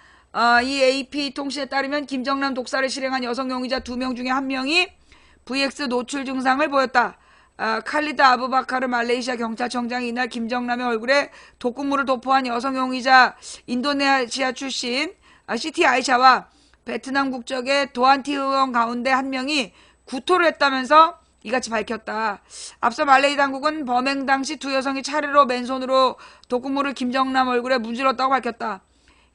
이 AP통신에 따르면 김정남 독사를 실행한 여성 용의자 2명 중에 1명이 VX 노출 증상을 보였다. 칼리드 아부바카르 말레이시아 경찰청장이 이날 김정남의 얼굴에 독극물을 도포한 여성 용의자 인도네시아 출신 시티 아이샤와 베트남 국적의 도안티 의원 가운데 1명이 구토를 했다면서 이같이 밝혔다. 앞서 말레이 당국은 범행 당시 두 여성이 차례로 맨손으로 독극물을 김정남 얼굴에 문질렀다고 밝혔다.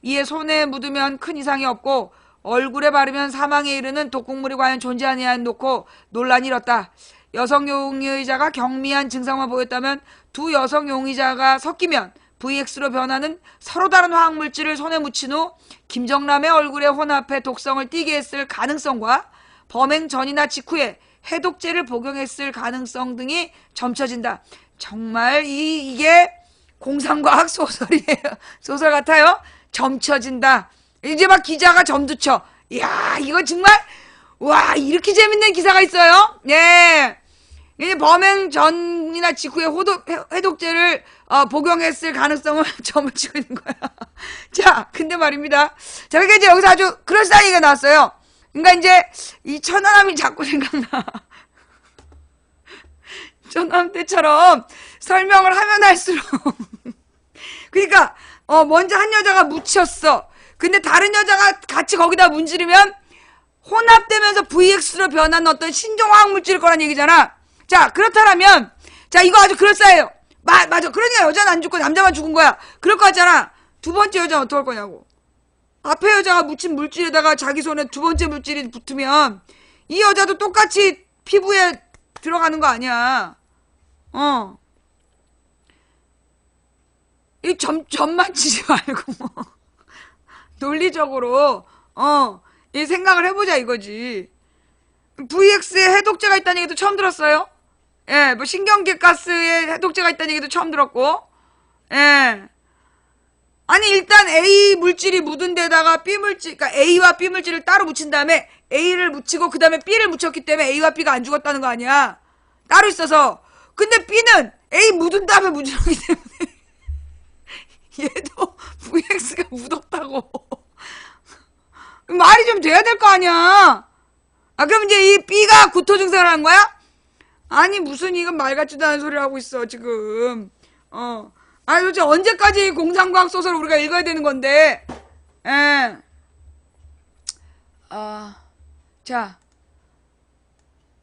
이에 손에 묻으면 큰 이상이 없고 얼굴에 바르면 사망에 이르는 독극물이 과연 존재하느냐에 놓고 논란이 일었다. 여성 용의자가 경미한 증상만 보였다면 두 여성 용의자가 섞이면 VX로 변하는 서로 다른 화학물질을 손에 묻힌 후 김정남의 얼굴에 혼합해 독성을 띠게 했을 가능성과 범행 전이나 직후에 해독제를 복용했을 가능성 등이 점쳐진다. 정말 이게 공상과학 소설이에요. 소설 같아요. 점쳐진다. 이제 막 기자가 점두쳐. 이야, 이거 정말 와, 이렇게 재밌는 기사가 있어요. 네. 이제 범행 전이나 직후에 해독제를 복용했을 가능성을 점을 치고 있는 거야. 자, 근데 말입니다. 자, 그러니까 이제 여기서 아주 그럴싸한 얘기가 나왔어요. 그러니까 이제 이 천안함이 자꾸 생각나. 천안함 때처럼 설명을 하면 할수록 그러니까 먼저 한 여자가 묻혔어. 근데 다른 여자가 같이 거기다 문지르면 혼합되면서 VX로 변한 어떤 신종화학 물질일 거란 얘기잖아. 자, 그렇다면 자, 이거 아주 그럴싸해요. 맞아. 그러니까 여자는 안 죽고 남자만 죽은 거야. 그럴 거 같잖아. 두 번째 여자는 어떡할 거냐고. 앞에 여자가 묻힌 물질에다가 자기 손에 두 번째 물질이 붙으면 이 여자도 똑같이 피부에 들어가는 거 아니야. 이 점만 치지 말고, 뭐. 논리적으로, 이 생각을 해보자 이거지. VX에 해독제가 있다는 얘기도 처음 들었어요? 예, 뭐 신경계 가스에 해독제가 있다는 얘기도 처음 들었고, 예. 아니, 일단 A 물질이 묻은 데다가 B 물질, 그러니까 A와 B 물질을 따로 묻힌 다음에 A를 묻히고 그 다음에 B를 묻혔기 때문에 A와 B가 안 죽었다는 거 아니야? 따로 있어서. 근데 B는 A 묻은 다음에 무질하기 때문에 얘도 VX가 묻었다고. 말이 좀 돼야 될 거 아니야? 아, 그럼 이제 이 B가 구토 증세를 하는 거야? 아니, 무슨 이건 말 같지도 않은 소리를 하고 있어, 지금. 아니, 도대체 언제까지 공상과학 소설을 우리가 읽어야 되는 건데, 예. 자.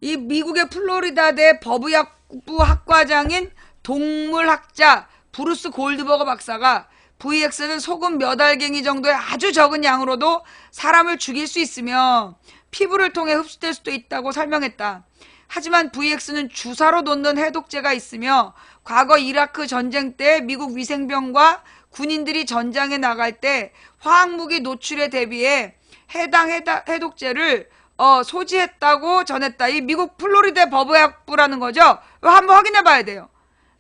이 미국의 플로리다대 법의학부 학과장인 동물학자 브루스 골드버거 박사가 VX는 소금 몇 알갱이 정도의 아주 적은 양으로도 사람을 죽일 수 있으며 피부를 통해 흡수될 수도 있다고 설명했다. 하지만 VX는 주사로 놓는 해독제가 있으며 과거 이라크 전쟁 때 미국 위생병과 군인들이 전장에 나갈 때 화학무기 노출에 대비해 해당 해독제를 소지했다고 전했다. 이 미국 플로리다 법의학부라는 거죠. 한번 확인해 봐야 돼요.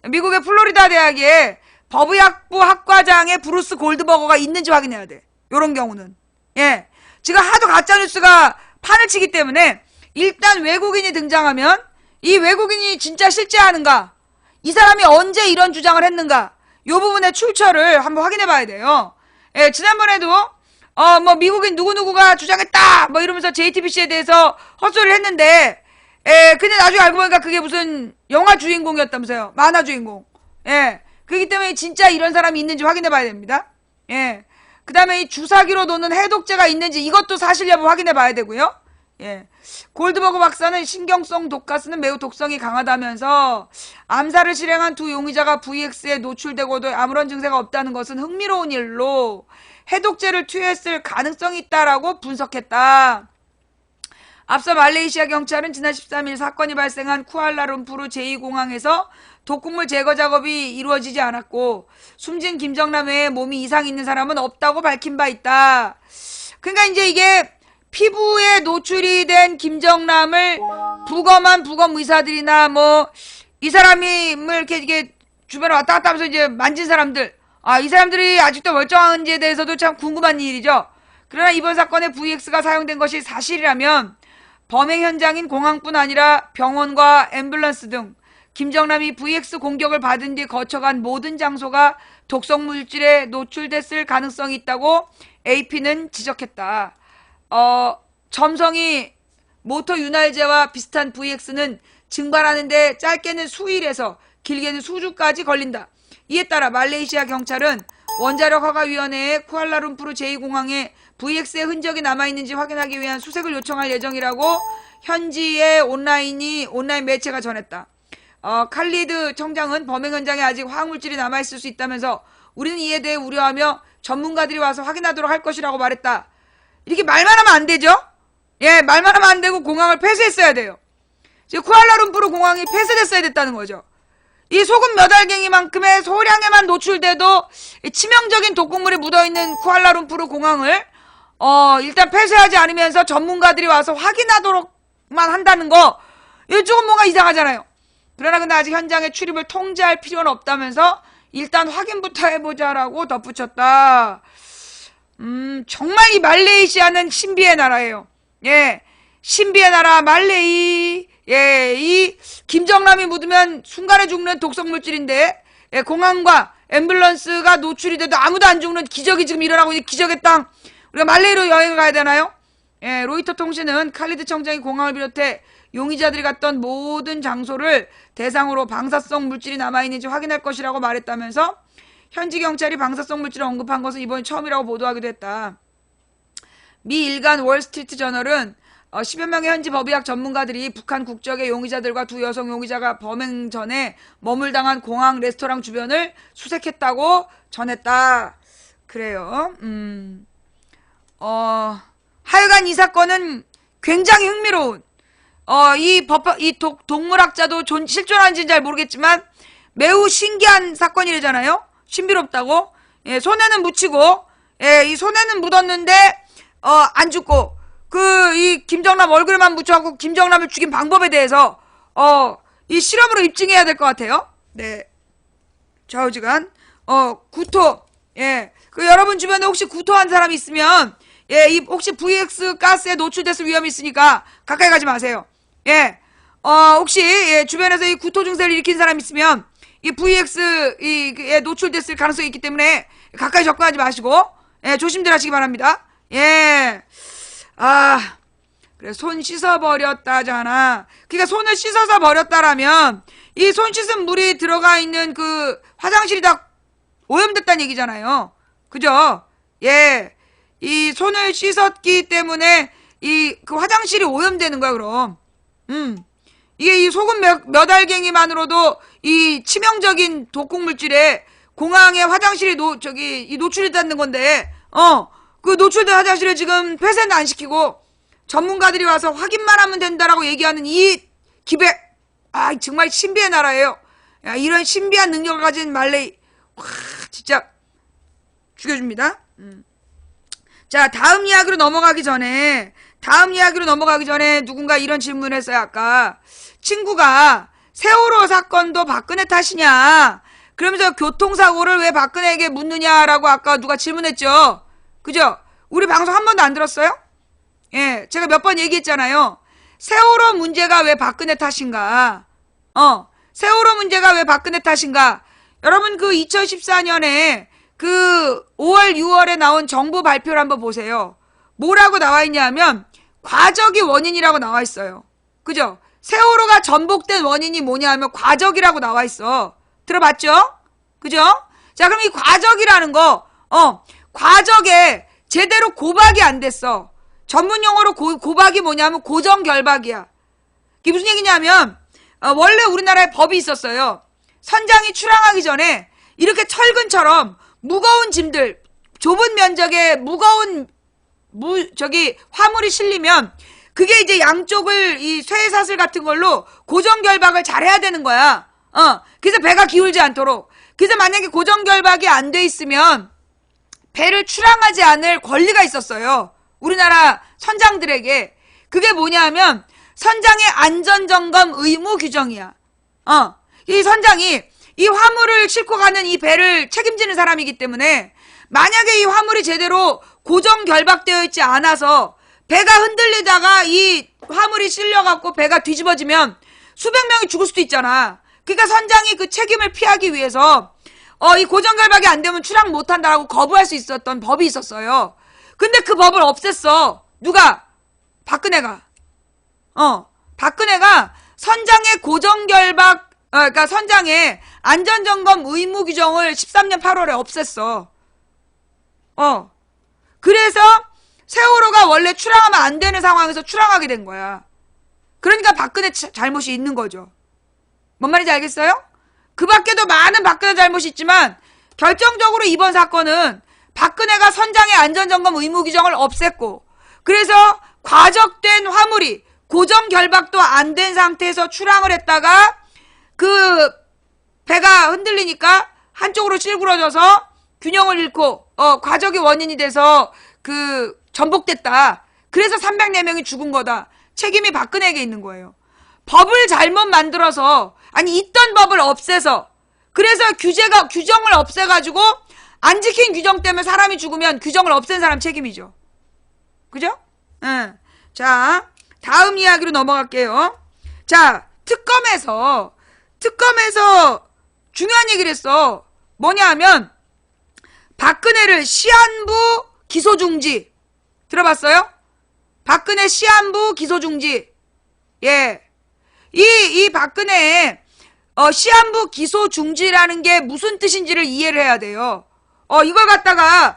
미국의 플로리다 대학에 법의학부 학과장의 브루스 골드버거가 있는지 확인해야 돼. 요런 경우는. 예. 지금 하도 가짜뉴스가 판을 치기 때문에 일단 외국인이 등장하면 이 외국인이 진짜 실제하는가, 이 사람이 언제 이런 주장을 했는가, 요 부분의 출처를 한번 확인해 봐야 돼요. 예, 지난번에도 뭐 미국인 누구누구가 주장했다 뭐 이러면서 JTBC에 대해서 헛소리를 했는데, 근데 나중에 알고 보니까 그게 무슨 영화 주인공이었다면서요. 만화 주인공. 예. 그렇기 때문에 진짜 이런 사람이 있는지 확인해 봐야 됩니다. 예. 그 다음에 이 주사기로 놓는 해독제가 있는지 이것도 사실 여부 확인해 봐야 되고요. 예. 골드버그 박사는 신경성 독가스는 매우 독성이 강하다면서 암살을 실행한 두 용의자가 VX에 노출되고도 아무런 증세가 없다는 것은 흥미로운 일로 해독제를 투여했을 가능성이 있다라고 분석했다. 앞서 말레이시아 경찰은 지난 13일 사건이 발생한 쿠알라룸푸르 제2공항에서 독극물 제거 작업이 이루어지지 않았고 숨진 김정남 외에 몸이 이상이 있는 사람은 없다고 밝힌 바 있다. 그러니까 이제 이게 피부에 노출이 된 김정남을 부검한 부검 의사들이나 뭐 이 사람이 이렇게 주변에 왔다 갔다 하면서 이제 만진 사람들, 이 사람들이 아직도 멀쩡한지에 대해서도 참 궁금한 일이죠. 그러나 이번 사건에 VX가 사용된 것이 사실이라면 범행 현장인 공항뿐 아니라 병원과 앰뷸런스 등 김정남이 VX 공격을 받은 뒤 거쳐간 모든 장소가 독성 물질에 노출됐을 가능성이 있다고 AP는 지적했다. 점성이 모터 윤활제와 비슷한 VX는 증발하는데 짧게는 수일에서 길게는 수주까지 걸린다. 이에 따라 말레이시아 경찰은 원자력 허가위원회에 쿠알라룸푸르 제2공항에 VX의 흔적이 남아있는지 확인하기 위한 수색을 요청할 예정이라고 현지의 온라인 매체가 전했다. 칼리드 청장은 범행 현장에 아직 화학물질이 남아있을 수 있다면서 우리는 이에 대해 우려하며 전문가들이 와서 확인하도록 할 것이라고 말했다. 이렇게 말만 하면 안 되죠? 예, 말만 하면 안 되고 공항을 폐쇄했어야 돼요. 지금 쿠알라룸푸르 공항이 폐쇄됐어야 됐다는 거죠. 이 소금 몇 알갱이만큼의 소량에만 노출돼도 치명적인 독극물이 묻어있는 쿠알라룸푸르 공항을 일단 폐쇄하지 않으면서 전문가들이 와서 확인하도록만 한다는 거, 이거 조금 뭔가 이상하잖아요. 그러나 근데 아직 현장의 출입을 통제할 필요는 없다면서 일단 확인부터 해보자라고 덧붙였다. 정말 이 말레이시아는 신비의 나라예요. 예, 신비의 나라 말레이. 예, 이 김정남이 묻으면 순간에 죽는 독성 물질인데, 예, 공항과 앰뷸런스가 노출이 돼도 아무도 안 죽는 기적이 지금 일어나고 있는 기적의 땅. 우리가 말레이로 여행을 가야 되나요? 예, 로이터 통신은 칼리드 청장이 공항을 비롯해 용의자들이 갔던 모든 장소를 대상으로 방사성 물질이 남아있는지 확인할 것이라고 말했다면서 현지 경찰이 방사성 물질을 언급한 것은 이번이 처음이라고 보도하기도 했다. 미 일간 월스트리트 저널은 10여 명의 현지 법의학 전문가들이 북한 국적의 용의자들과 두 여성 용의자가 범행 전에 머물당한 공항 레스토랑 주변을 수색했다고 전했다. 그래요. 하여간 이 사건은 굉장히 흥미로운, 동물학자도 실존하는지는 잘 모르겠지만 매우 신기한 사건이래잖아요. 신비롭다고? 예, 손에는 묻히고, 예, 이 손에는 묻었는데, 안 죽고, 이 김정남 얼굴에만 묻혀갖고 김정남을 죽인 방법에 대해서, 이 실험으로 입증해야 될 것 같아요. 네. 좌우지간, 구토, 예, 여러분 주변에 혹시 구토한 사람이 있으면, 예, 혹시 VX 가스에 노출됐을 위험이 있으니까 가까이 가지 마세요. 예, 혹시, 예, 주변에서 이 구토 증세를 일으킨 사람이 있으면, 이 VX에 노출됐을 가능성이 있기 때문에 가까이 접근하지 마시고, 예, 조심들 하시기 바랍니다. 예, 그래, 손 씻어버렸다잖아. 그러니까 손을 씻어서 버렸다라면, 이 손 씻은 물이 들어가 있는 화장실이 다 오염됐다는 얘기잖아요. 그죠? 예. 이 손을 씻었기 때문에 화장실이 오염되는 거야, 그럼. 이게 이 소금 몇 알갱이만으로도 이 치명적인 독극 물질에 공항에 화장실이 노출이 되는 건데, 노출된 화장실을 지금 폐쇄는 안 시키고 전문가들이 와서 확인만 하면 된다라고 얘기하는 이 기백. 정말 신비의 나라예요. 야, 이런 신비한 능력을 가진 말레이. 와, 진짜 죽여줍니다. 자, 다음 이야기로 넘어가기 전에 누군가 이런 질문을 했어요. 아까 친구가 세월호 사건도 박근혜 탓이냐, 그러면서 교통사고를 왜 박근혜에게 묻느냐라고 아까 누가 질문했죠. 그죠? 우리 방송 한 번도 안 들었어요? 예, 제가 몇 번 얘기했잖아요. 세월호 문제가 왜 박근혜 탓인가? 세월호 문제가 왜 박근혜 탓인가? 여러분 2014년에 5월, 6월에 나온 정부 발표를 한번 보세요. 뭐라고 나와 있냐면 과적이 원인이라고 나와 있어요. 그죠? 세월호가 전복된 원인이 뭐냐 하면 과적이라고 나와 있어. 들어봤죠? 그죠? 자, 그럼 이 과적이라는 거, 과적에 제대로 고박이 안 됐어. 전문 용어로 고박이 뭐냐면 고정결박이야. 이게 무슨 얘기냐면, 원래 우리나라에 법이 있었어요. 선장이 출항하기 전에 이렇게 철근처럼 무거운 짐들, 좁은 면적에 무거운 화물이 실리면 그게 이제 양쪽을 이 쇠사슬 같은 걸로 고정결박을 잘 해야 되는 거야. 그래서 배가 기울지 않도록. 그래서 만약에 고정결박이 안 돼 있으면 배를 출항하지 않을 권리가 있었어요. 우리나라 선장들에게. 그게 뭐냐 하면 선장의 안전점검 의무 규정이야. 이 선장이 이 화물을 싣고 가는 이 배를 책임지는 사람이기 때문에 만약에 이 화물이 제대로 고정 결박되어 있지 않아서 배가 흔들리다가 이 화물이 실려갖고 배가 뒤집어지면 수백 명이 죽을 수도 있잖아. 그러니까 선장이 그 책임을 피하기 위해서 이 고정 결박이 안 되면 출항 못 한다라고 거부할 수 있었던 법이 있었어요. 근데 그 법을 없앴어. 누가? 박근혜가. 박근혜가 선장의 고정 결박, 그러니까 선장의 안전점검 의무 규정을 13년 8월에 없앴어. 그래서 세월호가 원래 출항하면 안 되는 상황에서 출항하게 된 거야. 그러니까 박근혜 잘못이 있는 거죠. 뭔 말인지 알겠어요? 그 밖에도 많은 박근혜 잘못이 있지만 결정적으로 이번 사건은 박근혜가 선장의 안전점검 의무 규정을 없앴고, 그래서 과적된 화물이 고정 결박도 안 된 상태에서 출항을 했다가 그 배가 흔들리니까 한쪽으로 찔그러져서 균형을 잃고 과적이 원인이 돼서 전복됐다. 그래서 304명이 죽은 거다. 책임이 박근혜에게 있는 거예요. 법을 잘못 만들어서, 아니 있던 법을 없애서, 그래서 규정을 없애가지고 안 지킨 규정 때문에 사람이 죽으면 규정을 없앤 사람 책임이죠. 그죠? 응. 자, 다음 이야기로 넘어갈게요. 자, 특검에서 중요한 얘기를 했어. 뭐냐 하면 박근혜를 시한부 기소중지. 들어봤어요? 박근혜 시한부 기소중지. 예. 이 박근혜 시한부 기소중지라는 게 무슨 뜻인지를 이해를 해야 돼요. 이걸 갖다가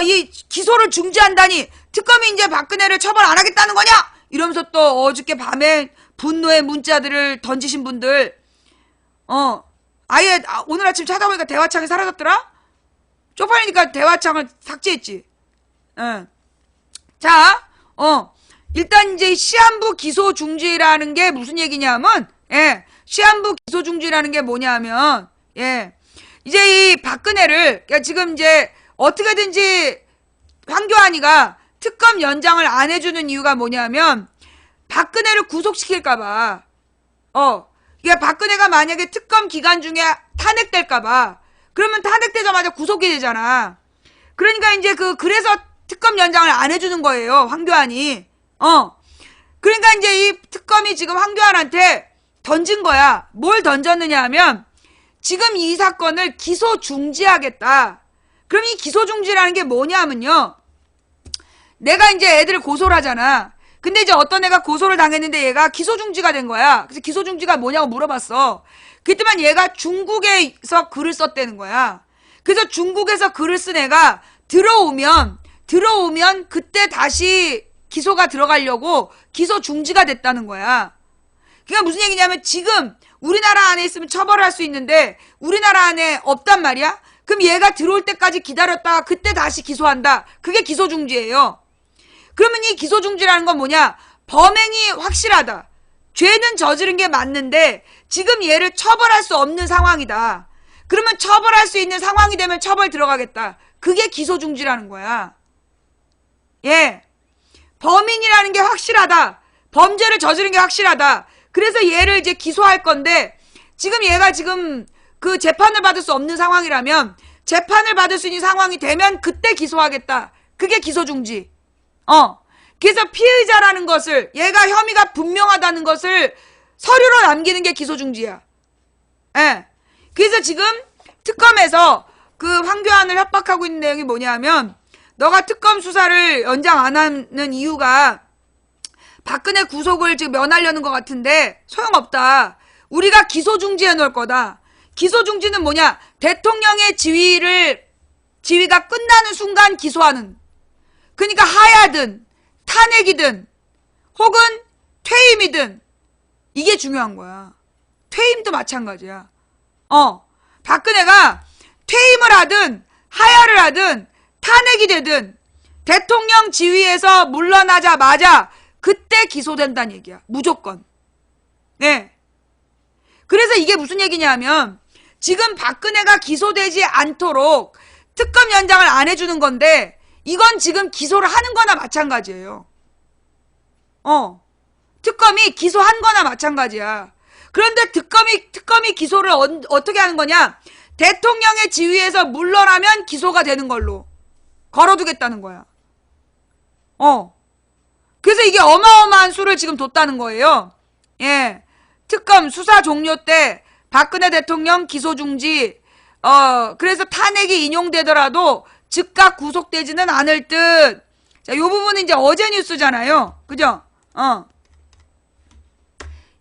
이 기소를 중지한다니 특검이 이제 박근혜를 처벌 안 하겠다는 거냐? 이러면서 또 어저께 밤에 분노의 문자들을 던지신 분들, 아예 오늘 아침 찾아보니까 대화창이 사라졌더라? 쪽팔리니까 대화창을 삭제했지. 자, 일단 이제 시한부 기소 중지라는 게 무슨 얘기냐면, 시한부 기소 중지라는 게 뭐냐면, 이제 이 박근혜를, 그러니까 지금 이제 어떻게든지 황교안이가 특검 연장을 안 해주는 이유가 뭐냐면, 박근혜를 구속시킬까봐. 이게 박근혜가 만약에 특검 기간 중에 탄핵될까봐. 그러면 탄핵되자마자 구속이 되잖아. 그러니까 이제 그래서 특검 연장을 안 해주는 거예요, 황교안이. 그러니까 이제 이 특검이 지금 황교안한테 던진 거야. 뭘 던졌느냐 하면, 지금 이 사건을 기소 중지하겠다. 그럼 이 기소 중지라는 게 뭐냐면요. 내가 이제 애들을 고소를 하잖아. 근데 이제 어떤 애가 고소를 당했는데 얘가 기소 중지가 된 거야. 그래서 기소 중지가 뭐냐고 물어봤어. 그랬더니 얘가 중국에서 글을 썼다는 거야. 그래서 중국에서 글을 쓴 애가 들어오면 그때 다시 기소가 들어가려고 기소 중지가 됐다는 거야. 그러니까 무슨 얘기냐면 지금 우리나라 안에 있으면 처벌할 수 있는데 우리나라 안에 없단 말이야? 그럼 얘가 들어올 때까지 기다렸다가 그때 다시 기소한다. 그게 기소 중지예요. 그러면 이 기소 중지라는 건 뭐냐? 범행이 확실하다. 죄는 저지른 게 맞는데 지금 얘를 처벌할 수 없는 상황이다. 그러면 처벌할 수 있는 상황이 되면 처벌 들어가겠다. 그게 기소 중지라는 거야. 예. 범인이라는 게 확실하다. 범죄를 저지른 게 확실하다. 그래서 얘를 이제 기소할 건데 지금 얘가 지금 그 재판을 받을 수 없는 상황이라면 재판을 받을 수 있는 상황이 되면 그때 기소하겠다. 그게 기소 중지. 그래서 피의자라는 것을 얘가 혐의가 분명하다는 것을 서류로 남기는 게 기소 중지야. 예. 그래서 지금 특검에서 그 황교안을 협박하고 있는 내용이 뭐냐면 너가 특검 수사를 연장 안 하는 이유가 박근혜 구속을 지금 면하려는 것 같은데 소용없다. 우리가 기소 중지해 놓을 거다. 기소 중지는 뭐냐? 대통령의 지위가 끝나는 순간 기소하는. 그러니까 하야든 탄핵이든 혹은 퇴임이든 이게 중요한 거야. 퇴임도 마찬가지야. 박근혜가 퇴임을 하든 하야를 하든 탄핵이 되든 대통령 지위에서 물러나자마자 그때 기소된다는 얘기야. 무조건. 네. 그래서 이게 무슨 얘기냐면 지금 박근혜가 기소되지 않도록 특검 연장을 안 해주는 건데 이건 지금 기소를 하는 거나 마찬가지예요. 특검이 기소한 거나 마찬가지야. 그런데 특검이 기소를 어떻게 하는 거냐? 대통령의 지위에서 물러나면 기소가 되는 걸로 걸어두겠다는 거야. 그래서 이게 어마어마한 수를 지금 뒀다는 거예요. 예. 특검 수사 종료 때 박근혜 대통령 기소 중지, 그래서 탄핵이 인용되더라도 즉각 구속되지는 않을 듯. 자, 요 부분은 이제 어제 뉴스잖아요. 그죠?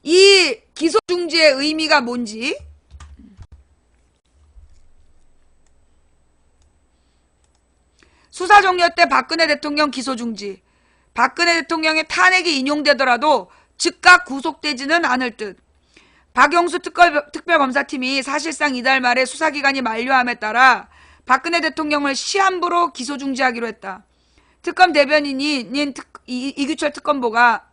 이 기소 중지의 의미가 뭔지. 수사 종료 때 박근혜 대통령 기소 중지. 박근혜 대통령의 탄핵이 인용되더라도 즉각 구속되지는 않을 듯. 박영수 특별검사팀이 사실상 이달 말에 수사기간이 만료함에 따라 박근혜 대통령을 시한부로 기소 중지하기로 했다. 특검 대변인인 이규철 특검보가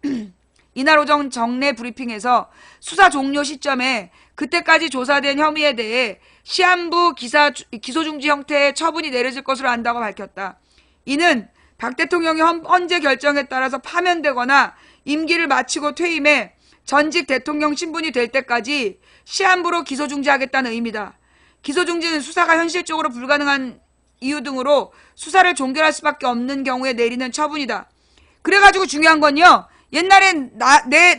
이날 오전 정례 브리핑에서 수사 종료 시점에 그때까지 조사된 혐의에 대해 시한부 기소 중지 형태의 처분이 내려질 것으로 안다고 밝혔다. 이는 박 대통령의 헌재 결정에 따라서 파면되거나 임기를 마치고 퇴임해 전직 대통령 신분이 될 때까지 시한부로 기소 중지하겠다는 의미다. 기소 중지는 수사가 현실적으로 불가능한 이유 등으로 수사를 종결할 수밖에 없는 경우에 내리는 처분이다. 그래가지고 중요한 건요. 옛날엔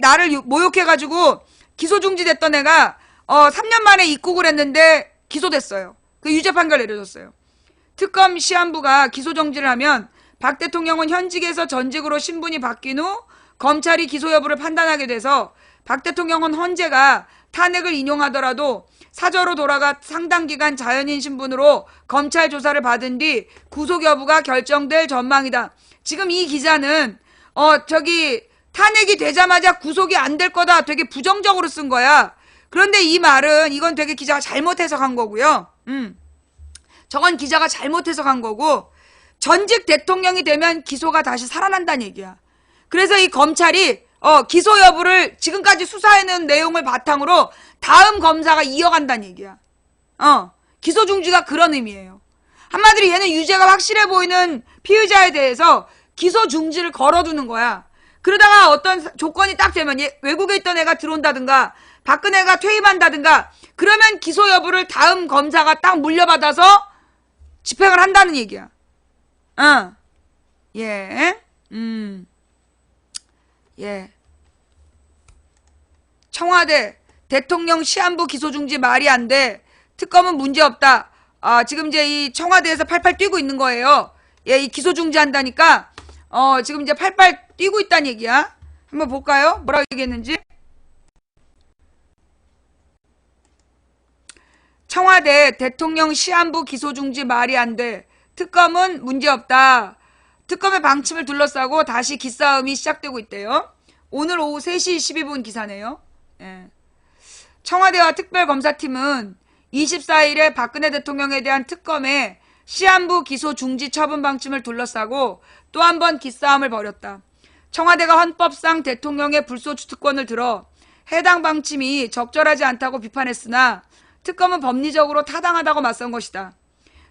나를 모욕해가지고 기소 중지됐던 애가 3년 만에 입국을 했는데 기소됐어요. 그 유죄 판결 내려졌어요. 특검 시한부가 기소 정지를 하면 박 대통령은 현직에서 전직으로 신분이 바뀐 후 검찰이 기소 여부를 판단하게 돼서 박 대통령은 헌재가 탄핵을 인용하더라도 사저로 돌아가 상당 기간 자연인 신분으로 검찰 조사를 받은 뒤 구속 여부가 결정될 전망이다. 지금 이 기자는 탄핵이 되자마자 구속이 안 될 거다 되게 부정적으로 쓴 거야. 그런데 이 말은 이건 되게 기자가 잘못 해석한 거고요. 저건 기자가 잘못 해석한 거고 전직 대통령이 되면 기소가 다시 살아난다는 얘기야. 그래서 이 검찰이 기소 여부를 지금까지 수사해낸 내용을 바탕으로 다음 검사가 이어간다는 얘기야. 기소 중지가 그런 의미예요. 한마디로 얘는 유죄가 확실해 보이는 피의자에 대해서 기소 중지를 걸어두는 거야. 그러다가 어떤 조건이 딱 되면 외국에 있던 애가 들어온다든가 박근혜가 퇴임한다든가 그러면 기소 여부를 다음 검사가 딱 물려받아서 집행을 한다는 얘기야. 예. 예. 청와대 대통령 시한부 기소 중지 말이 안 돼. 특검은 문제 없다. 지금 이제 이 청와대에서 팔팔 뛰고 있는 거예요. 예, 이 기소 중지한다니까 지금 이제 팔팔 뛰고 있다는 얘기야. 한번 볼까요? 뭐라고 얘기했는지. 청와대 대통령 시한부 기소 중지 말이 안 돼. 특검은 문제 없다. 특검의 방침을 둘러싸고 다시 기싸움이 시작되고 있대요. 오늘 오후 3시 12분 기사네요. 예. 청와대와 특별검사팀은 24일에 박근혜 대통령에 대한 특검의 시한부 기소 중지 처분 방침을 둘러싸고 또 한 번 기싸움을 벌였다. 청와대가 헌법상 대통령의 불소추 특권을 들어 해당 방침이 적절하지 않다고 비판했으나 특검은 법리적으로 타당하다고 맞선 것이다.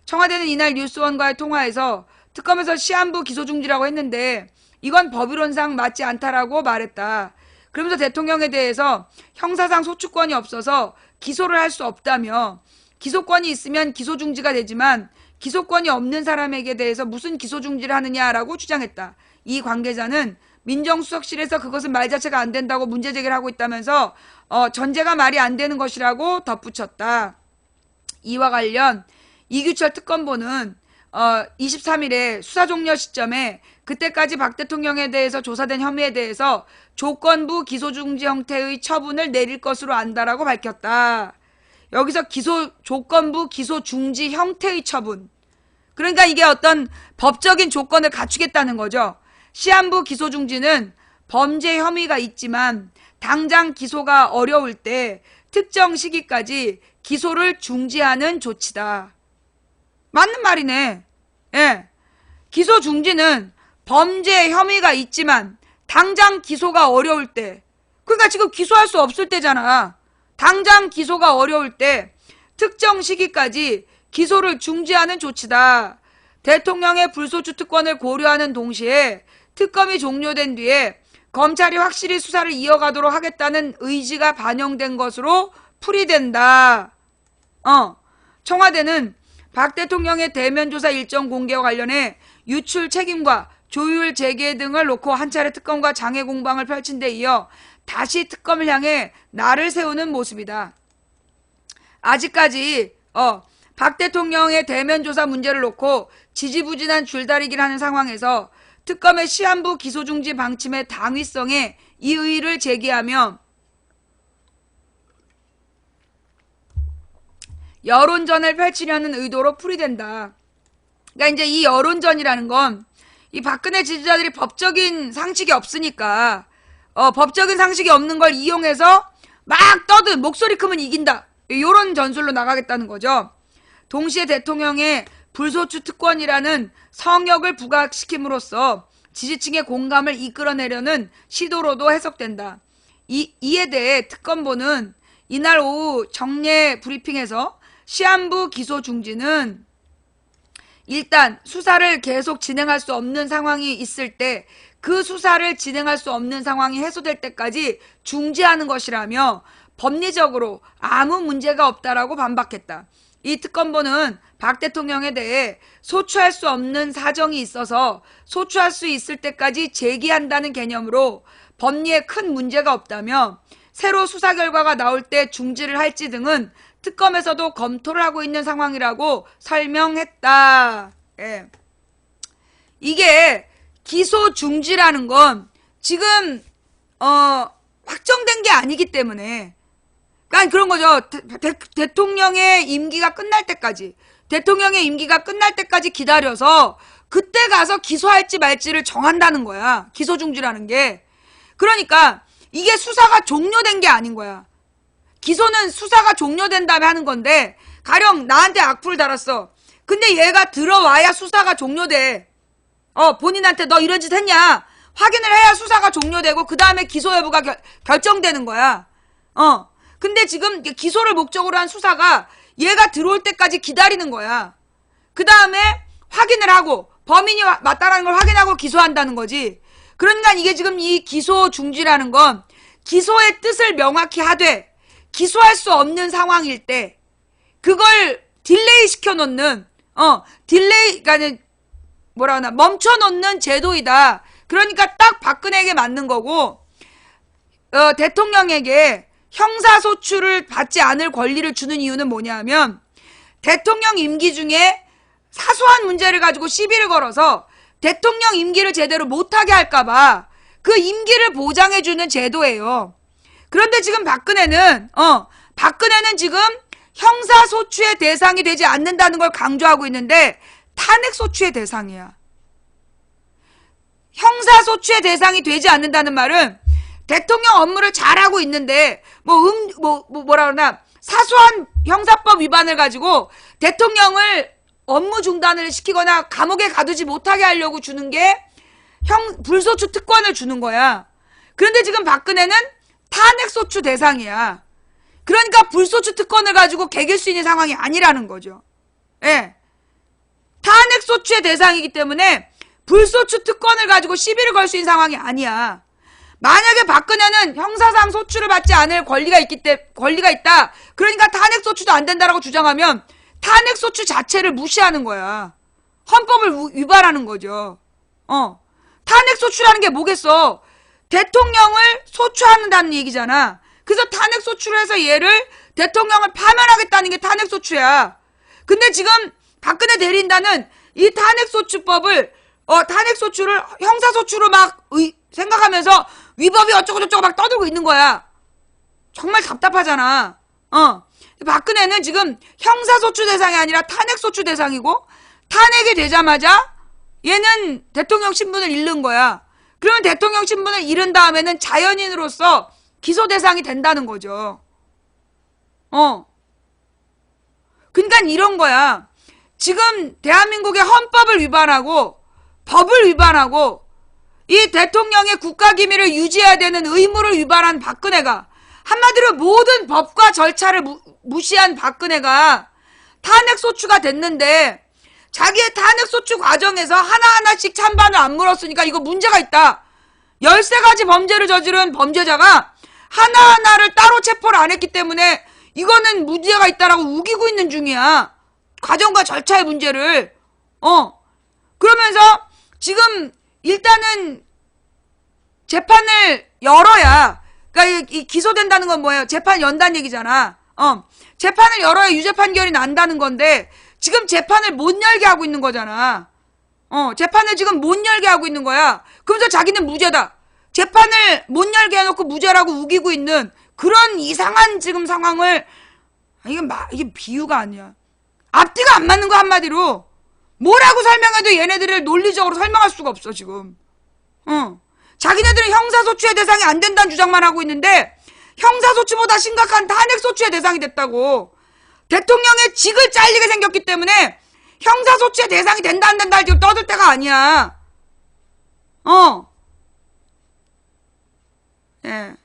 청와대는 이날 뉴스원과의 통화에서 특검에서 시한부 기소 중지라고 했는데 이건 법이론상 맞지 않다라고 말했다. 그러면서 대통령에 대해서 형사상 소추권이 없어서 기소를 할 수 없다며 기소권이 있으면 기소 중지가 되지만 기소권이 없는 사람에게 대해서 무슨 기소 중지를 하느냐라고 주장했다. 이 관계자는 민정수석실에서 그것은 말 자체가 안 된다고 문제 제기를 하고 있다면서 전제가 말이 안 되는 것이라고 덧붙였다. 이와 관련 이규철 특검보는 23일에 수사 종료 시점에 그때까지 박 대통령에 대해서 조사된 혐의에 대해서 조건부 기소 중지 형태의 처분을 내릴 것으로 안다라고 밝혔다. 여기서 조건부 기소 중지 형태의 처분. 그러니까 이게 어떤 법적인 조건을 갖추겠다는 거죠. 시한부 기소 중지는 범죄 혐의가 있지만 당장 기소가 어려울 때 특정 시기까지 기소를 중지하는 조치다. 맞는 말이네. 예. 기소 중지는 범죄 혐의가 있지만 당장 기소가 어려울 때, 그러니까 지금 기소할 수 없을 때잖아. 당장 기소가 어려울 때 특정 시기까지 기소를 중지하는 조치다. 대통령의 불소추 특권을 고려하는 동시에 특검이 종료된 뒤에 검찰이 확실히 수사를 이어가도록 하겠다는 의지가 반영된 것으로 풀이된다. 청와대는 박 대통령의 대면 조사 일정 공개와 관련해 유출 책임과 조율 재개 등을 놓고 한 차례 특검과 장애 공방을 펼친 데 이어 다시 특검을 향해 날을 세우는 모습이다. 아직까지 박 대통령의 대면 조사 문제를 놓고 지지부진한 줄다리기를 하는 상황에서 특검의 시한부 기소 중지 방침의 당위성에 이의를 제기하며 여론전을 펼치려는 의도로 풀이된다. 그러니까 이제 이 여론전이라는 건 이 박근혜 지지자들이 법적인 상식이 없으니까 법적인 상식이 없는 걸 이용해서 막 떠든 목소리 크면 이긴다. 이런 전술로 나가겠다는 거죠. 동시에 대통령의 불소추 특권이라는 성역을 부각시킴으로써 지지층의 공감을 이끌어내려는 시도로도 해석된다. 이에 대해 특검보는 이날 오후 정례 브리핑에서 시한부 기소 중지는 일단 수사를 계속 진행할 수 없는 상황이 있을 때 그 수사를 진행할 수 없는 상황이 해소될 때까지 중지하는 것이라며 법리적으로 아무 문제가 없다라고 반박했다. 이 특검보는 박 대통령에 대해 소추할 수 없는 사정이 있어서 소추할 수 있을 때까지 제기한다는 개념으로 법리에 큰 문제가 없다며 새로 수사 결과가 나올 때 중지를 할지 등은 특검에서도 검토를 하고 있는 상황이라고 설명했다. 예. 이게 기소 중지라는 건 지금 확정된 게 아니기 때문에 그러니까 그런 거죠. 대통령의 임기가 끝날 때까지 기다려서 그때 가서 기소할지 말지를 정한다는 거야. 기소 중지라는 게. 그러니까 이게 수사가 종료된 게 아닌 거야. 기소는 수사가 종료된 다음에 하는 건데 가령 나한테 악플 달았어. 근데 얘가 들어와야 수사가 종료돼. 본인한테 너 이런 짓 했냐? 확인을 해야 수사가 종료되고 그 다음에 기소 여부가 결정되는 거야. 근데 지금 기소를 목적으로 한 수사가 얘가 들어올 때까지 기다리는 거야. 그 다음에 확인을 하고 범인이 맞다라는 걸 확인하고 기소한다는 거지. 그러니까 이게 지금 이 기소 중지라는 건 기소의 뜻을 명확히 하되 기소할 수 없는 상황일 때 그걸 딜레이 시켜놓는 그러니까 뭐라 하나 멈춰놓는 제도이다. 그러니까 딱 박근혜에게 맞는 거고 대통령에게 형사소추를 받지 않을 권리를 주는 이유는 뭐냐면 대통령 임기 중에 사소한 문제를 가지고 시비를 걸어서 대통령 임기를 제대로 못하게 할까봐 그 임기를 보장해주는 제도예요. 그런데 지금 박근혜는 지금 형사소추의 대상이 되지 않는다는 걸 강조하고 있는데 탄핵소추의 대상이야. 형사소추의 대상이 되지 않는다는 말은 대통령 업무를 잘하고 있는데 뭐라 그러나 사소한 형사법 위반을 가지고 대통령을 업무 중단을 시키거나 감옥에 가두지 못하게 하려고 주는 게 불소추 특권을 주는 거야. 그런데 지금 박근혜는 탄핵소추 대상이야. 그러니까 불소추 특권을 가지고 개길 수 있는 상황이 아니라는 거죠. 예. 탄핵소추의 대상이기 때문에 불소추 특권을 가지고 시비를 걸 수 있는 상황이 아니야. 만약에 박근혜는 형사상 소추를 받지 않을 권리가 있다. 그러니까 탄핵소추도 안 된다라고 주장하면 탄핵소추 자체를 무시하는 거야. 헌법을 위반하는 거죠. 탄핵소추라는 게 뭐겠어? 대통령을 소추한다는 얘기잖아. 그래서 탄핵소추를 해서 얘를 대통령을 파면하겠다는 게 탄핵소추야. 근데 지금 박근혜 대리인단은 이 탄핵소추법을 탄핵소추를 형사소추로 막 생각하면서 위법이 어쩌고저쩌고 막 떠들고 있는 거야. 정말 답답하잖아. 박근혜는 지금 형사소추 대상이 아니라 탄핵소추 대상이고 탄핵이 되자마자 얘는 대통령 신분을 잃는 거야. 그러면 대통령 신분을 잃은 다음에는 자연인으로서 기소 대상이 된다는 거죠. 그러니까 이런 거야. 지금 대한민국의 헌법을 위반하고 법을 위반하고 이 대통령의 국가기밀을 유지해야 되는 의무를 위반한 박근혜가 한마디로 모든 법과 절차를 무시한 박근혜가 탄핵소추가 됐는데 자기의 탄핵소추 과정에서 하나하나씩 찬반을 안 물었으니까 이거 문제가 있다. 13가지 범죄를 저지른 범죄자가 하나하나를 따로 체포를 안 했기 때문에 이거는 문제가 있다라고 우기고 있는 중이야. 과정과 절차의 문제를. 그러면서 지금 일단은 재판을 열어야, 그러니까 이 기소된다는 건 뭐예요? 재판 연다는 얘기잖아. 재판을 열어야 유죄 판결이 난다는 건데 지금 재판을 못 열게 하고 있는 거잖아. 재판을 지금 못 열게 하고 있는 거야. 그러면서 자기는 무죄다. 재판을 못 열게 해놓고 무죄라고 우기고 있는 그런 이상한 지금 상황을, 이게 비유가 아니야. 앞뒤가 안 맞는 거 한마디로. 뭐라고 설명해도 얘네들을 논리적으로 설명할 수가 없어 지금. 자기네들은 형사소추의 대상이 안 된다는 주장만 하고 있는데 형사소추보다 심각한 탄핵소추의 대상이 됐다고. 대통령의 직을 잘리게 생겼기 때문에 형사소추의 대상이 된다 안 된다 지금 떠들 때가 아니야. 예.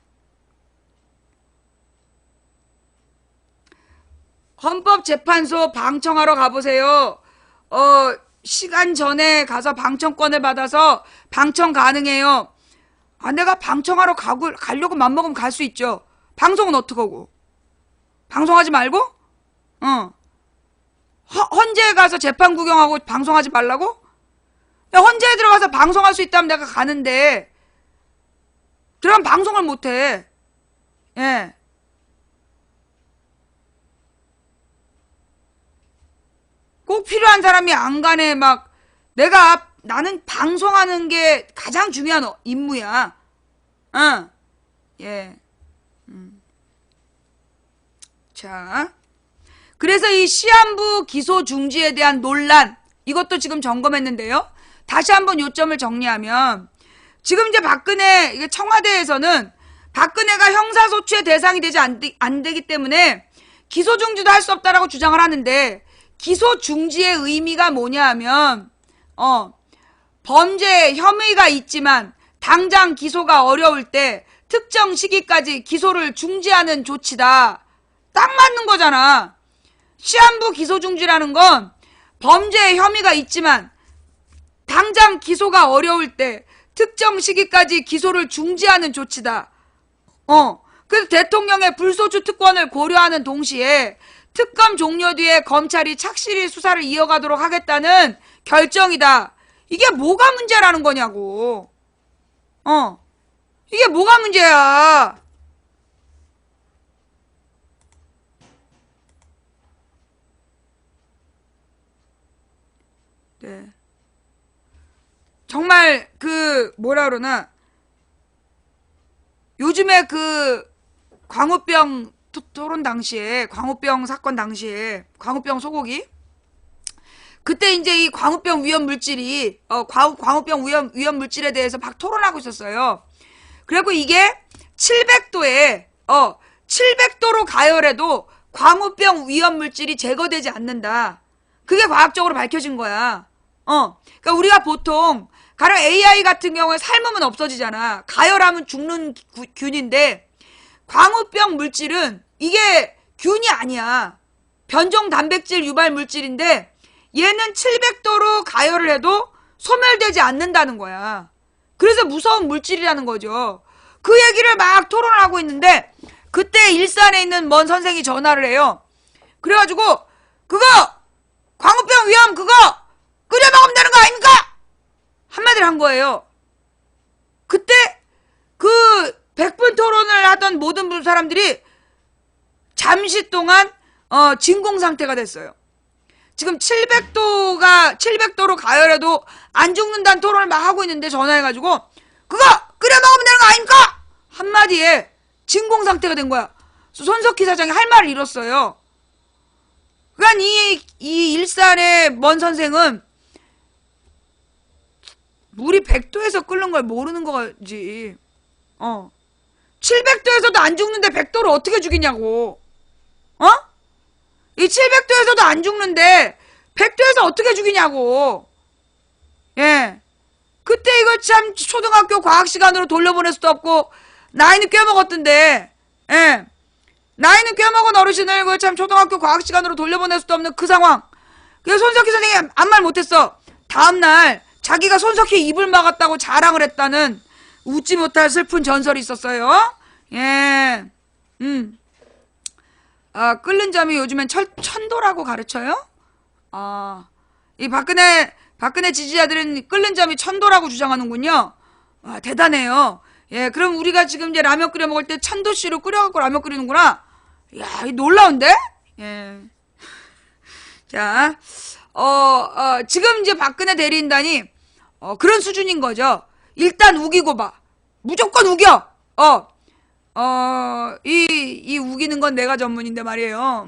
헌법재판소 방청하러 가보세요. 시간 전에 가서 방청권을 받아서 방청 가능해요. 내가 방청하러 가려고 맘먹으면 갈 수 있죠. 방송은 어떡하고? 방송하지 말고? 헌재에 가서 재판 구경하고 방송하지 말라고? 야, 헌재에 들어가서 방송할 수 있다면 내가 가는데 그럼 방송을 못해. 예. 꼭 필요한 사람이 안 가네. 나는 방송하는 게 가장 중요한 임무야. 예. 자. 그래서 이 시한부 기소 중지에 대한 논란, 이것도 지금 점검했는데요. 다시 한번 요점을 정리하면, 지금 이제 박근혜, 이게 청와대에서는 박근혜가 형사소추의 대상이 되지 안 되기 때문에 기소 중지도 할 수 없다라고 주장을 하는데, 기소 중지의 의미가 뭐냐 하면, 범죄 혐의가 있지만 당장 기소가 어려울 때 특정 시기까지 기소를 중지하는 조치다. 딱 맞는 거잖아. 시한부 기소 중지라는 건 범죄의 혐의가 있지만 당장 기소가 어려울 때 특정 시기까지 기소를 중지하는 조치다. 그래서 대통령의 불소추 특권을 고려하는 동시에 특검 종료 뒤에 검찰이 착실히 수사를 이어가도록 하겠다는 결정이다. 이게 뭐가 문제라는 거냐고. 이게 뭐가 문제야. 네. 정말 뭐라 그러나 요즘에 광우병 토론 당시에, 광우병 사건 당시에, 광우병 소고기 그때 이제 이 광우병 위험 물질이 광우병 위험 물질에 대해서 막 토론하고 있었어요. 그리고 이게 700도에 700도로 가열해도 광우병 위험 물질이 제거되지 않는다. 그게 과학적으로 밝혀진 거야. 그러니까 우리가 보통 가령 AI 같은 경우에 삶으면 없어지잖아. 가열하면 죽는 균인데 광우병 물질은 이게 균이 아니야. 변종 단백질 유발 물질인데 얘는 700도로 가열을 해도 소멸되지 않는다는 거야. 그래서 무서운 물질이라는 거죠. 그 얘기를 막 토론을 하고 있는데 그때 일산에 있는 먼 선생이 전화를 해요. 그래가지고 그거 광우병 위험 그거 끓여 먹으면 되는 거 아닙니까? 한마디를 한 거예요. 그때 100분 토론을 하던 모든 사람들이 잠시 동안 진공 상태가 됐어요. 지금 700도로 가열해도 안 죽는다는 토론을 막 하고 있는데 전화해가지고 그거 끓여 먹으면 되는 거 아닙니까? 한마디에 진공 상태가 된 거야. 손석희 사장이 할 말을 잃었어요. 그러니까 이 일산의 먼 선생은 물이 100도에서 끓는 걸 모르는 거지. 700도에서도 안 죽는데 100도를 어떻게 죽이냐고. 이 700도에서도 안 죽는데 100도에서 어떻게 죽이냐고. 예. 그때 이거 참 초등학교 과학 시간으로 돌려보낼 수도 없고 나이는 꽤 먹었던데. 예. 나이는 꽤 먹은 어르신을 그 참 초등학교 과학 시간으로 돌려보낼 수도 없는 그 상황. 그래서 손석희 선생님 아무 말 못했어. 다음날 자기가 손석희 입을 막았다고 자랑을 했다는 웃지 못할 슬픈 전설이 있었어요. 예. 끓는 점이 요즘엔 천도라고 가르쳐요? 이 박근혜 지지자들은 끓는 점이 천도라고 주장하는군요. 대단해요. 예, 그럼 우리가 지금 이제 라면 끓여 먹을 때 천도씨로 끓여갖고 라면 끓이는구나. 야, 이 놀라운데? 예. 자, 지금 이제 박근혜 대리인단이, 그런 수준인 거죠. 일단 우기고 봐. 무조건 우겨! 이 우기는 건 내가 전문인데 말이에요.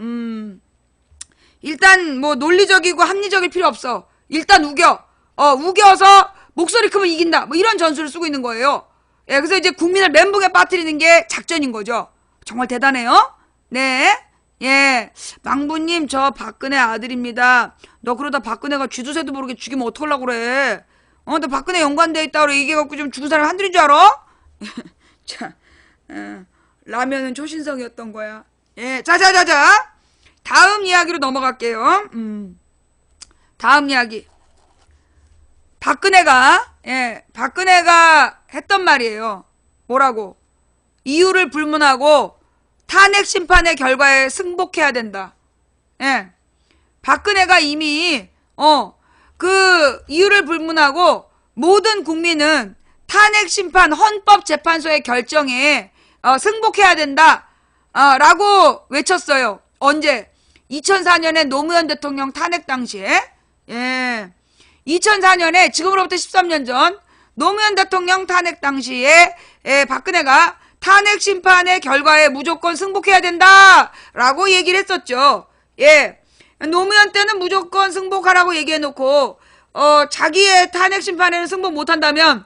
일단 뭐 논리적이고 합리적일 필요 없어. 일단 우겨. 우겨서 목소리 크면 이긴다. 뭐 이런 전술을 쓰고 있는 거예요. 예, 그래서 이제 국민을 멘붕에 빠뜨리는 게 작전인 거죠. 정말 대단해요. 네. 예. 망부님, 저 박근혜 아들입니다. 너 그러다 박근혜가 쥐두새도 모르게 죽이면 어떡하려고 그래. 너 박근혜 연관돼 있다고 얘기해갖고 좀 죽은 사람 한둘인 줄 알아? 자, 라면은 초신성이었던 거야. 예, 자자자자. 다음 이야기로 넘어갈게요. 다음 이야기. 박근혜가 했던 말이에요. 뭐라고? 이유를 불문하고 탄핵 심판의 결과에 승복해야 된다. 예. 박근혜가 이미, 그 이유를 불문하고 모든 국민은 탄핵 심판 헌법재판소의 결정에 승복해야 된다. 라고 외쳤어요. 언제? 2004년에 노무현 대통령 탄핵 당시에. 예. 2004년에 지금으로부터 13년 전 노무현 대통령 탄핵 당시에 박근혜가 탄핵 심판의 결과에 무조건 승복해야 된다라고 얘기를 했었죠. 예. 노무현 때는 무조건 승복하라고 얘기해놓고 자기의 탄핵 심판에는 승복 못한다면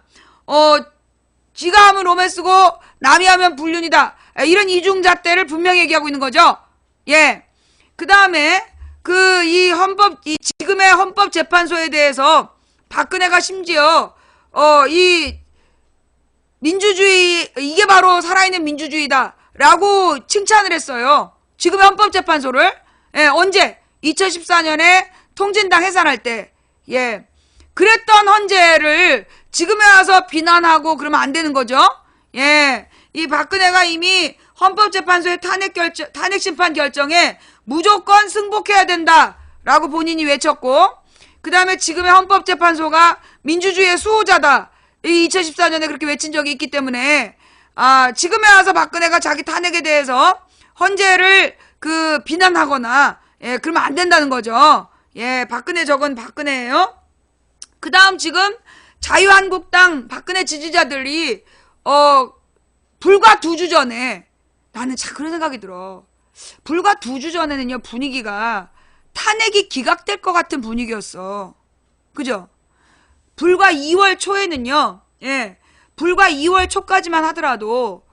지가 하면 로맨스고 남이 하면 불륜이다. 이런 이중잣대를 분명히 얘기하고 있는 거죠. 예. 그 다음에 이 지금의 헌법재판소에 대해서 박근혜가 심지어 이 민주주의, 이게 바로 살아있는 민주주의다 라고 칭찬을 했어요. 지금의 헌법재판소를. 예, 언제? 2014년에 통진당 해산할 때. 예. 그랬던 헌재를 지금에 와서 비난하고 그러면 안 되는 거죠. 예. 이 박근혜가 이미 헌법재판소의 탄핵 심판 결정에 무조건 승복해야 된다라고 본인이 외쳤고, 그 다음에 지금의 헌법재판소가 민주주의의 수호자다. 이 2014년에 그렇게 외친 적이 있기 때문에, 지금에 와서 박근혜가 자기 탄핵에 대해서 헌재를 비난하거나, 예, 그러면 안 된다는 거죠. 예, 박근혜 저건 박근혜예요. 그 다음 지금 자유한국당 박근혜 지지자들이, 불과 2주 전에, 나는 참 그런 생각이 들어. 불과 2주 전에는요, 분위기가 탄핵이 기각될 것 같은 분위기였어. 그죠? 불과 2월 초에는요, 예, 불과 2월 초까지만 하더라도,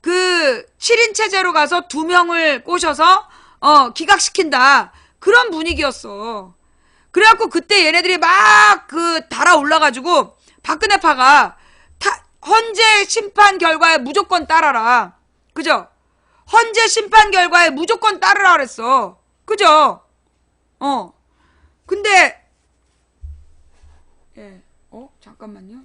7인 체제로 가서 2명을 꼬셔서, 기각시킨다. 그런 분위기였어. 그래갖고 그때 얘네들이 막 달아 올라가지고, 박근혜파가, 헌재 심판 결과에 무조건 따라라. 그죠? 헌재 심판 결과에 무조건 따르라 그랬어. 그죠? 근데, 예, 잠깐만요.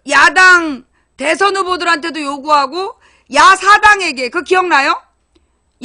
야당 대선 후보들한테도 요구하고, 야사당에게, 그거 기억나요?